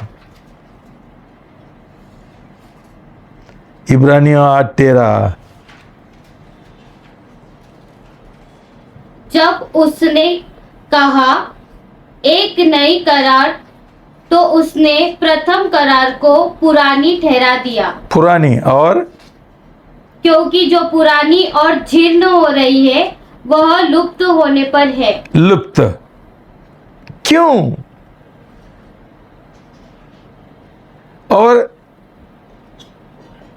इब्रानियों 8:13। जब उसने कहा एक नई करार, तो उसने प्रथम करार को पुरानी ठहरा दिया। पुरानी और क्योंकि जो पुरानी और जीर्ण हो रही है वह लुप्त होने पर है। लुप्त क्यों? और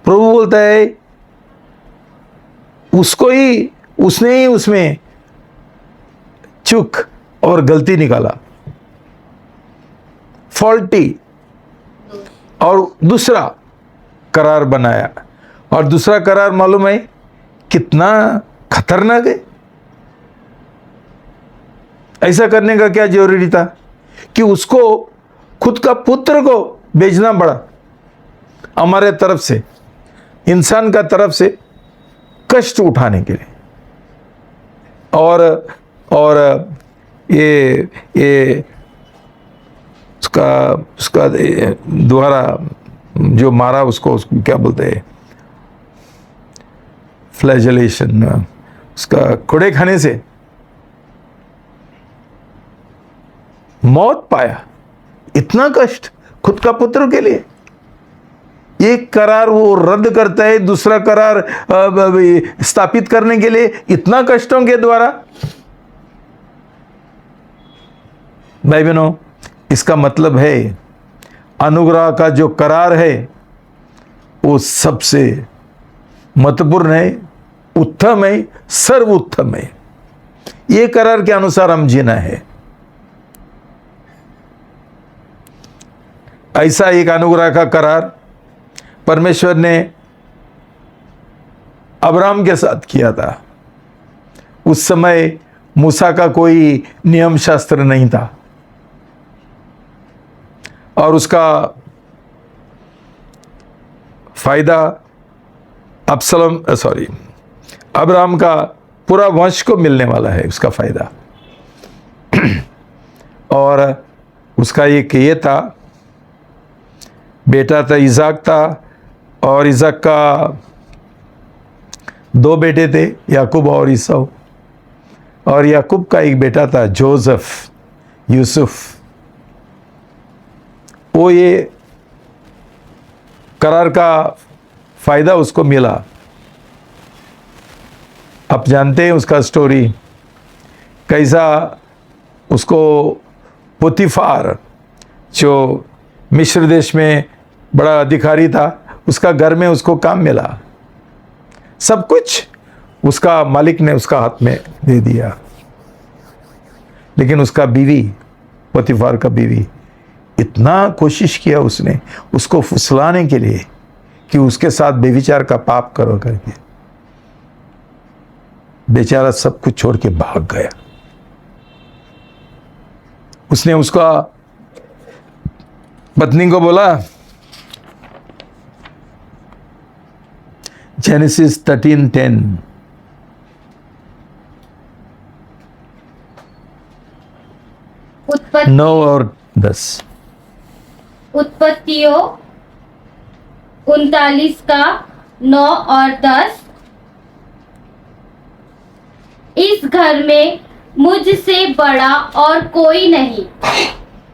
प्रभु बोलता है उसने ही उसमें चूक और गलती निकाला, फॉल्टी, और दूसरा करार बनाया। और दूसरा करार मालूम है कितना खतरनाक है? ऐसा करने का क्या जरूरी था कि उसको खुद का पुत्र को बेचना पड़ा? हमारे तरफ से, इंसान का तरफ से कष्ट उठाने के लिए। और ये उसका द्वारा जो मारा उसको क्या बोलते हैं, फ्लैजेलेशन, उसका कुड़े खाने से मौत पाया। इतना कष्ट खुद का पुत्र के लिए। एक करार वो रद्द करता है, दूसरा करार स्थापित करने के लिए इतना कष्टों के द्वारा। भाई बहनों, इसका मतलब है अनुग्रह का जो करार है वो सबसे महत्वपूर्ण है, उत्तम है, सर्वोत्तम है। ये करार के अनुसार हम जीना है। ऐसा एक अनुग्रह का करार परमेश्वर ने अब्राहम के साथ किया था। उस समय मूसा का कोई नियम शास्त्र नहीं था, और उसका फायदा अब्राहम का पूरा वंश को मिलने वाला है, उसका फायदा। और उसका एक ये था बेटा था इसाक था, और इसाक का 2 बेटे थे, याकूब और ईसाऊ। और याकूब का एक बेटा था जोसेफ, यूसुफ। वो ये करार का फायदा उसको मिला। आप जानते हैं उसका स्टोरी, कैसा उसको पोतीफार, जो मिस्र देश में बड़ा अधिकारी था, उसका घर में उसको काम मिला। सब कुछ उसका मालिक ने उसका हाथ में दे दिया। लेकिन उसका बीवी, पोतीफार का बीवी, इतना कोशिश किया उसने उसको फुसलाने के लिए कि उसके साथ बेविचार का पाप करो करके। बेचारा सब कुछ छोड़ के भाग गया। उसने उसका पत्नी को बोला, जेनेसिस 13:10, उत्पत्ति 9 और 10। उत्पत्तियों 39 का 9 और 10। इस घर में मुझसे बड़ा और कोई नहीं।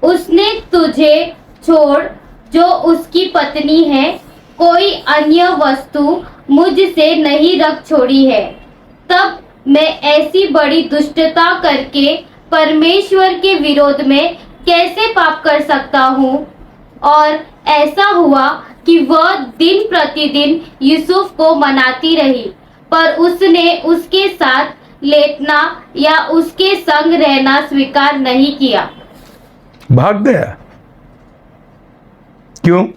उसने तुझे छोड़ जो उसकी पत्नी है, कोई अन्य वस्तु मुझसे नहीं रख छोड़ी है। तब मैं ऐसी बड़ी दुष्टता करके परमेश्वर के विरोध में कैसे पाप कर सकता हूँ? और ऐसा हुआ कि वह दिन प्रतिदिन यूसुफ को मनाती रही, पर उसने उसके साथ लेटना या उसके संग रहना स्वीकार नहीं किया। भाग गया। क्यों?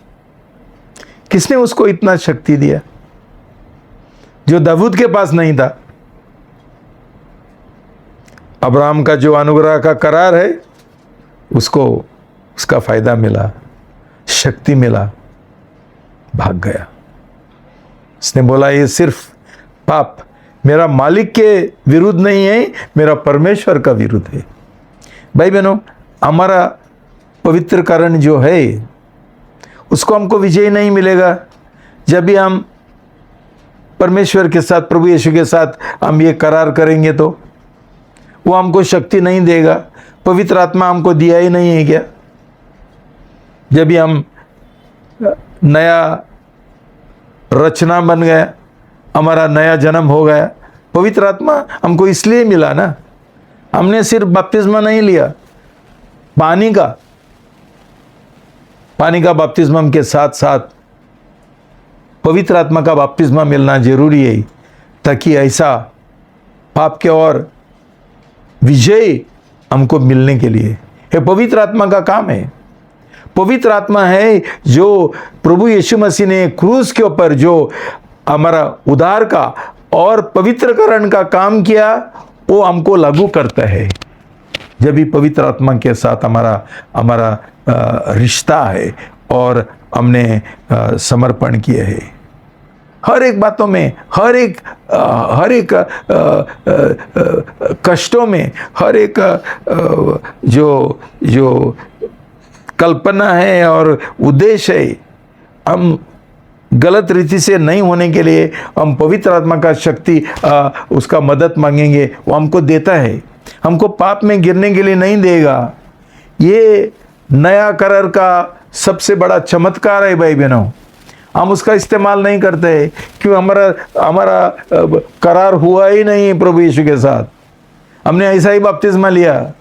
किसने उसको इतना शक्ति दिया जो दाऊद के पास नहीं था? अब्राहम का जो अनुग्रह का करार है, उसको उसका फायदा मिला, शक्ति मिला, भाग गया। उसने बोला ये सिर्फ पाप मेरा मालिक के विरुद्ध नहीं है, मेरा परमेश्वर का विरुद्ध है। भाई बहनों, हमारा पवित्रकरण जो है उसको हमको विजय नहीं मिलेगा जब भी हम परमेश्वर के साथ, प्रभु यीशु के साथ हम ये करार करेंगे तो वो हमको शक्ति नहीं देगा। पवित्र आत्मा हमको दिया ही नहीं है क्या? जब भी हम नया रचना बन गया, हमारा नया जन्म हो गया, पवित्र आत्मा हमको इसलिए मिला ना। हमने सिर्फ बपतिस्मा नहीं लिया, पानी का बपतिस्मा के साथ साथ पवित्र आत्मा का बपतिस्मा मिलना जरूरी है, ताकि ऐसा पाप के और विजय हमको मिलने के लिए। ये पवित्र आत्मा का काम है। पवित्र आत्मा है जो प्रभु यीशु मसीह ने क्रूस के ऊपर जो हमारा उद्धार का और पवित्रकरण का काम किया, वो हमको लागू करता है जब भी पवित्र आत्मा के साथ हमारा रिश्ता है और हमने समर्पण किए है। हर एक बातों में, हर एक कष्टों में, हर एक जो कल्पना है और उद्देश्य है, हम गलत रीति से नहीं होने के लिए हम पवित्र आत्मा का शक्ति उसका मदद मांगेंगे, वो हमको देता है। हमको पाप में गिरने के लिए नहीं देगा। ये नया करार का सबसे बड़ा चमत्कार है भाई बहनों। हम उसका इस्तेमाल नहीं करते क्यों? हमारा करार हुआ ही नहीं प्रभु यीशु के साथ। हमने ऐसा ही बपतिस्मा लिया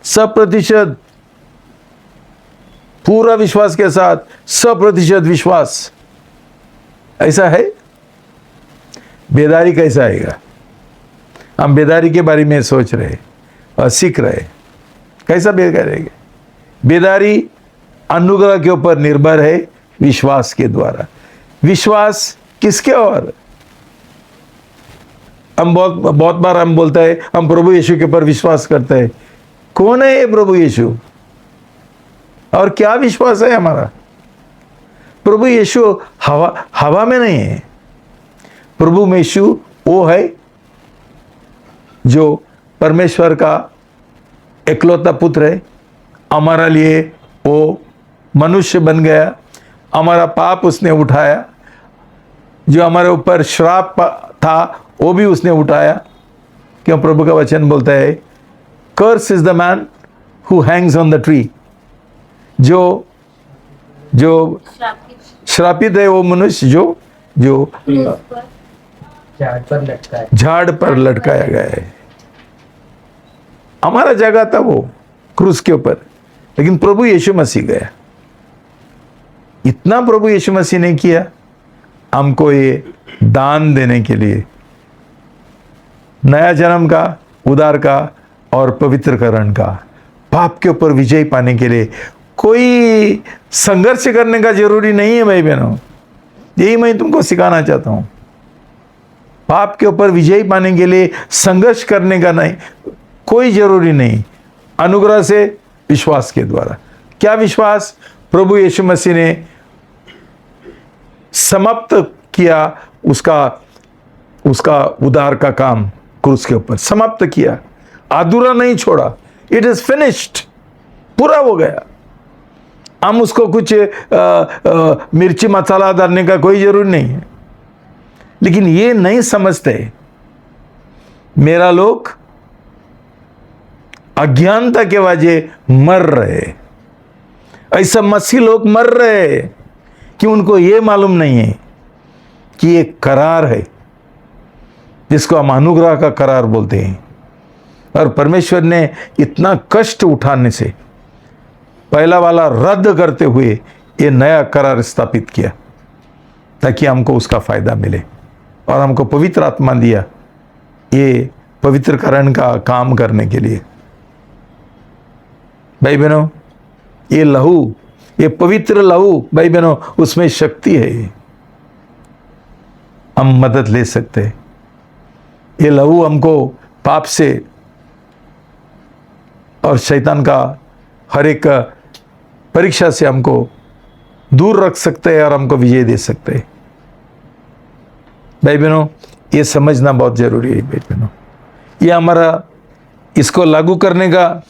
100% पूरा विश्वास के साथ, 100% विश्वास। ऐसा है? बेदारी कैसा आएगा? हम बेदारी के बारे में सोच रहे और सीख रहे। कैसा बेदारी? बेदारी अनुग्रह के ऊपर निर्भर है, विश्वास के द्वारा। विश्वास किसके ओर? हम बहुत बार हम बोलते हैं हम प्रभु यीशु के ऊपर विश्वास करते हैं। कौन है ये प्रभु यीशु और क्या विश्वास है हमारा? प्रभु यीशु हवा में नहीं है। प्रभु यीशु वो है जो परमेश्वर का एकलौता पुत्र है। हमारा लिए वो मनुष्य बन गया, हमारा पाप उसने उठाया, जो हमारे ऊपर श्राप था वो भी उसने उठाया। क्यों प्रभु का वचन बोलता है, curse is the man who hangs on the tree. जो जो श्रापित है वो मनुष्य जो झाड़ पर लटकाया गया है। हमारा जगह था वो क्रूस के ऊपर, लेकिन प्रभु यीशु मसीह गया। इतना प्रभु यीशु मसीह ने किया हमको ये दान देने के लिए, नया जन्म का, उद्धार का और पवित्रकरण का, पाप के ऊपर विजय पाने के लिए। कोई संघर्ष करने का जरूरी नहीं है भाई बहनों, यही मैं तुमको सिखाना चाहता हूं। पाप के ऊपर विजय पाने के लिए संघर्ष करने का नहीं, कोई जरूरी नहीं। अनुग्रह से, विश्वास के द्वारा। क्या विश्वास? प्रभु यीशु मसीह ने समाप्त किया उसका उद्धार का काम, क्रूस के ऊपर समाप्त किया, अधूरा नहीं छोड़ा। इट इज फिनिश्ड, पूरा हो गया। हम उसको कुछ मिर्ची मसाला डालने का कोई जरूरी नहीं है। लेकिन ये नहीं समझते, मेरा लोग अज्ञानता के वजह मर रहे। ऐसा मसीह लोग मर रहे कि उनको ये मालूम नहीं है कि ये करार है, जिसको हम अनुग्रह का करार बोलते हैं। और परमेश्वर ने इतना कष्ट उठाने से पहला वाला रद्द करते हुए ये नया करार स्थापित किया, ताकि हमको उसका फायदा मिले। और हमको पवित्र आत्मा दिया ये पवित्रकरण का काम करने के लिए। भाई बहनों, ये लहू, ये पवित्र लहू, भाई बहनों, उसमें शक्ति है। हम मदद ले सकते हैं। ये लहू हमको पाप से और शैतान का हर एक परीक्षा से हमको दूर रख सकते हैं और हमको विजय दे सकते हैं। भाई बहनों, ये समझना बहुत जरूरी है। भाई बहनों, ये हमारा इसको लागू करने का,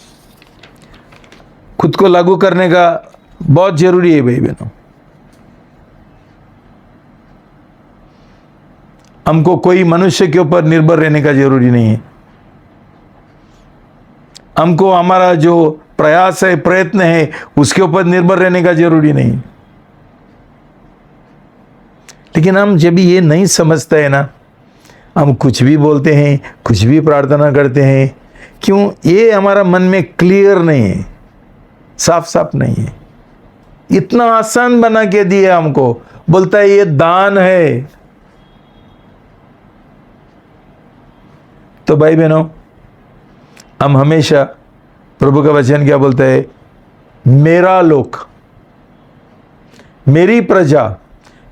खुद को लागू करने का बहुत जरूरी है। भाई बहनों, हमको कोई मनुष्य के ऊपर निर्भर रहने का जरूरी नहीं है। हमको हमारा जो प्रयास है, प्रयत्न है, उसके ऊपर निर्भर रहने का जरूरी नहीं। लेकिन हम जब ये नहीं समझते हैं ना, हम कुछ भी बोलते हैं, कुछ भी प्रार्थना करते हैं। क्यों? ये हमारा मन में क्लियर नहीं है, साफ साफ नहीं है। इतना आसान बना के दिया हमको, बोलता है ये दान है। तो भाई बहनों, हम हमेशा, प्रभु का वचन क्या बोलता है? मेरा लोग, मेरी प्रजा,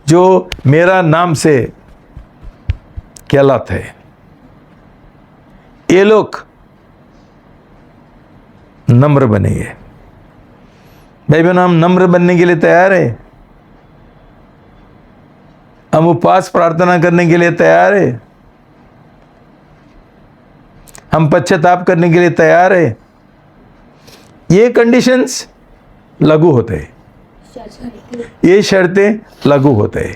जो मेरा नाम से कहलाते हैं, ये लोग नम्र बनेंगे। भाई बहनों, हम नम्र बनने के लिए तैयार है। हम उपवास प्रार्थना करने के लिए तैयार है। हम पश्चाताप करने के लिए तैयार है। ये कंडीशंस लागू होते हैं, ये शर्तें लागू होते हैं।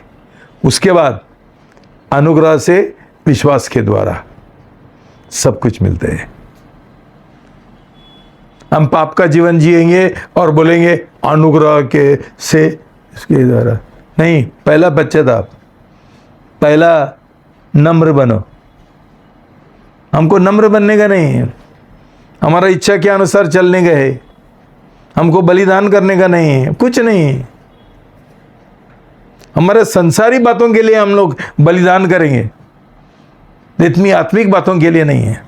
उसके बाद अनुग्रह से, विश्वास के द्वारा सब कुछ मिलते हैं। हम पाप का जीवन जिएंगे और बोलेंगे अनुग्रह के से, इसके द्वारा नहीं। पहला पश्चाताप, पहला नम्र बनो। हमको नम्र बनने का नहीं है, हमारा इच्छा के अनुसार चलने का है, हमको बलिदान करने का नहीं है, कुछ नहीं है। हमारे संसारी बातों के लिए हम लोग बलिदान करेंगे, इतनी आत्मिक बातों के लिए नहीं है।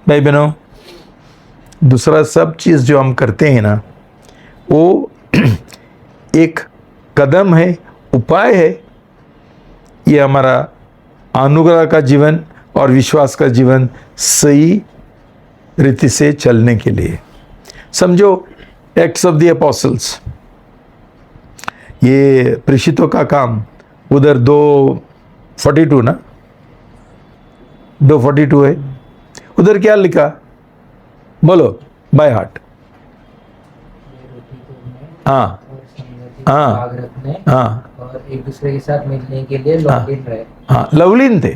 भाई बहनों, दूसरा सब चीज जो हम करते हैं ना, वो एक कदम है, उपाय है। ये हमारा अनुग्रह का जीवन और विश्वास का जीवन सही रीति से चलने के लिए। समझो एक्ट्स ऑफ द एपोस्टल्स, ये प्रेषितों का काम, उधर 2:42 ना, 2:42 है। उधर क्या लिखा, बोलो बाय हार्ट। रोटी तोड़ने हाँ और संगति हाँ। भाग रखने हाँ और एक दूसरे के साथ मिलने के लिए लॉगिन रहे। हाँ, लवलीन थे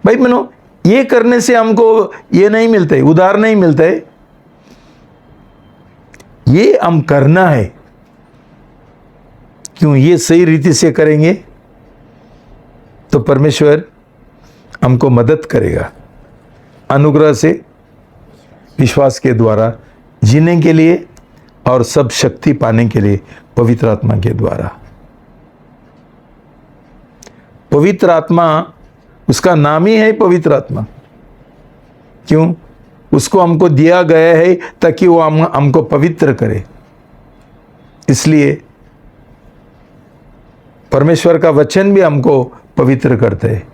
भाई बहनों। ये करने से हमको ये नहीं मिलते, उधार नहीं मिलते, ये हम करना है। क्यों? ये सही रीति से करेंगे तो परमेश्वर हमको मदद करेगा अनुग्रह से, विश्वास के द्वारा जीने के लिए और सब शक्ति पाने के लिए पवित्र आत्मा के द्वारा। पवित्र आत्मा, उसका नाम ही है पवित्र आत्मा। क्यों? उसको हमको दिया गया है ताकि वो हमको पवित्र करे। इसलिए परमेश्वर का वचन भी हमको पवित्र करते हैं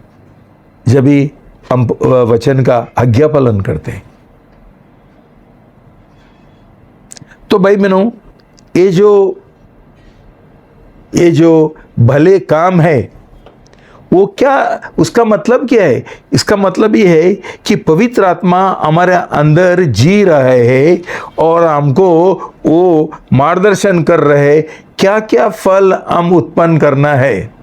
जब भी हम वचन का आज्ञा पालन करते हैं। तो भाई बहनों, ये जो भले काम है वो क्या, उसका मतलब क्या है? इसका मतलब ये है कि पवित्र आत्मा हमारे अंदर जी रहे है और हमको वो मार्गदर्शन कर रहे क्या क्या फल हम उत्पन्न करना है।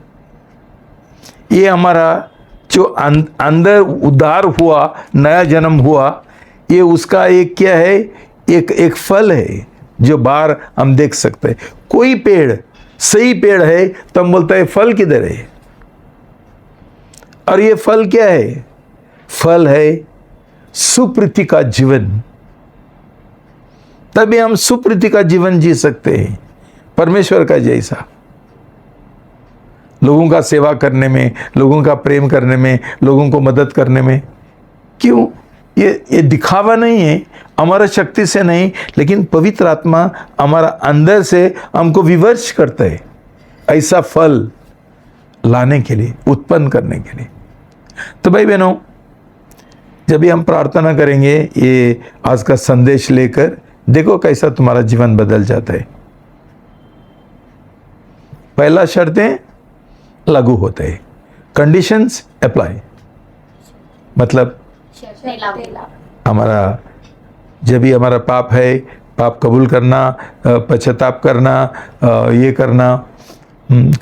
ये हमारा जो अंदर उद्धार हुआ, नया जन्म हुआ, ये उसका एक क्या है, एक फल है जो बाहर हम देख सकते हैं। कोई पेड़ सही पेड़ है तो हम बोलते हैं फल किधर है, और ये फल क्या है? फल है सुप्रीति का जीवन। तभी हम सुप्रीति का जीवन जी सकते हैं, परमेश्वर का जैसा, लोगों का सेवा करने में, लोगों का प्रेम करने में, लोगों को मदद करने में। क्यों? ये दिखावा नहीं है, हमारा शक्ति से नहीं, लेकिन पवित्र आत्मा हमारा अंदर से हमको विवश करता है ऐसा फल लाने के लिए, उत्पन्न करने के लिए। तो भाई बहनों, जब भी हम प्रार्थना करेंगे ये आज का संदेश लेकर, देखो कैसा तुम्हारा जीवन बदल जाता है। पहला शर्तें लागू होते हैं, कंडीशंस अप्लाई। मतलब हमारा जब भी हमारा पाप है, पाप कबूल करना, पश्चाताप करना, ये करना,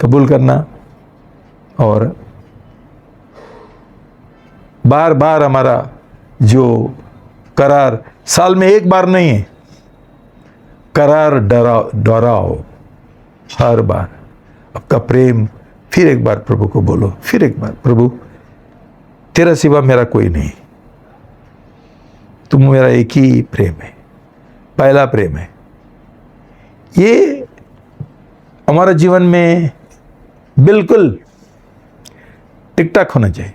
कबूल करना, और बार बार हमारा जो करार, साल में एक बार नहीं है, करार दोहराओ हर बार आपका प्रेम। फिर एक बार प्रभु को बोलो, फिर एक बार, प्रभु तेरा सिवा मेरा कोई नहीं, तुम मेरा एक ही प्रेम है, पहला प्रेम है। ये हमारा जीवन में बिल्कुल टिक टाक होना चाहिए,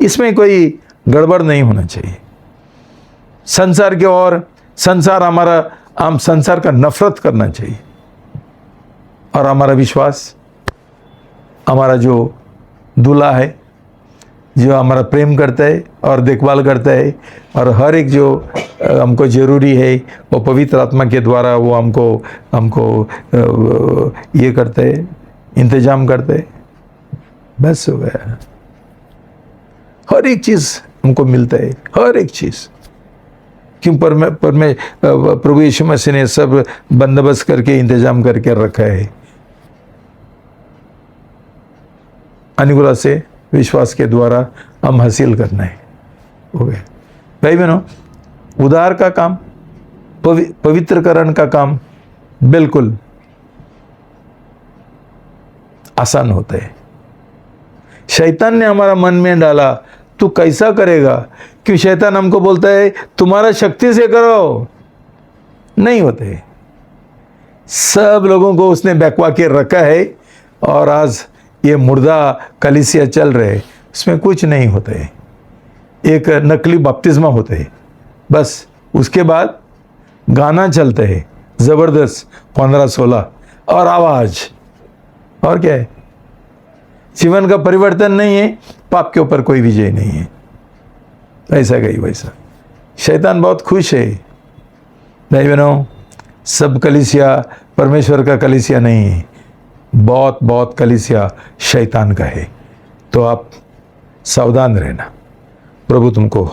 इसमें कोई गड़बड़ नहीं होना चाहिए। संसार के और संसार हमारा, हम संसार का नफरत करना चाहिए, और हमारा विश्वास, हमारा जो दूल्हा है, जो हमारा प्रेम करता है और देखभाल करता है, और हर एक जो हमको ज़रूरी है वो पवित्र आत्मा के द्वारा वो हमको ये करते हैं, इंतजाम करते हैं। बस हो गया, हर एक चीज़ हमको मिलता है, हर एक चीज़। क्यों? प्रभु यीशु मसीह ने सब बंदोबस्त करके, इंतजाम करके रखा है। अनुग्रह से, विश्वास के द्वारा हम हासिल करना है। हो गया भाई बहनों, उद्धार का काम, पवित्रकरण का काम बिल्कुल आसान होता है। शैतान ने हमारा मन में डाला, तू कैसा करेगा? क्यों? शैतान हमको बोलता है तुम्हारा शक्ति से करो, नहीं होते। सब लोगों को उसने बहकवा के रखा है, और आज ये मुर्दा कलीसिया चल रहे, उसमें कुछ नहीं होता है। एक नकली बपतिस्मा होते है, बस उसके बाद गाना चलते है ज़बरदस्त 15-16 और आवाज़, और क्या है? जीवन का परिवर्तन नहीं है, पाप के ऊपर कोई विजय नहीं है। ऐसा गई वैसा। शैतान बहुत खुश है भाई बहनों, सब कलीसिया परमेश्वर का कलीसिया नहीं है, बहुत बहुत कलीसिया शैतान का है। तो आप सावधान रहना, प्रभु तुमको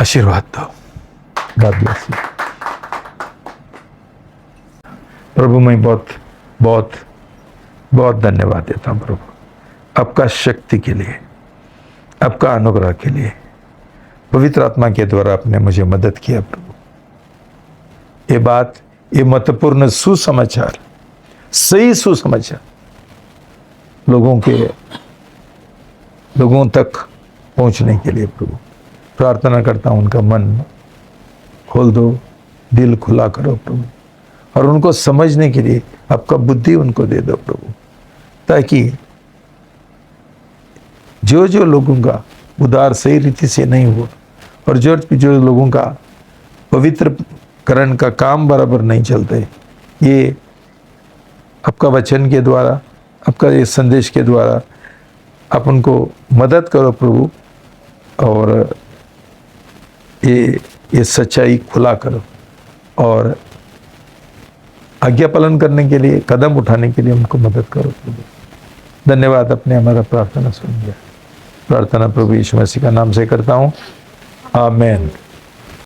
आशीर्वाद दो। God bless you. प्रभु मैं बहुत बहुत बहुत धन्यवाद देता हूँ प्रभु, आपका शक्ति के लिए, आपका अनुग्रह के लिए। पवित्र आत्मा के द्वारा आपने मुझे मदद किया प्रभु। ये बात, ये महत्वपूर्ण सुसमाचार, सही सुसमाचार लोगों तक पहुंचने के लिए प्रभु प्रार्थना करता हूं, उनका मन खोल दो, दिल खुला करो प्रभु, और उनको समझने के लिए आपका बुद्धि उनको दे दो प्रभु, ताकि जो लोगों का उद्धार सही रीति से नहीं हुआ और जो लोगों का पवित्रकरण का काम बराबर नहीं चलते, ये आपका वचन के द्वारा, आपका ये संदेश के द्वारा आप उनको मदद करो प्रभु, और ये सच्चाई खुला करो, और आज्ञा पालन करने के लिए, कदम उठाने के लिए उनको मदद करो प्रभु। धन्यवाद, अपने हमारा प्रार्थना सुन लिया। प्रार्थना प्रभु यीशु मसीह का नाम से करता हूँ, आमीन।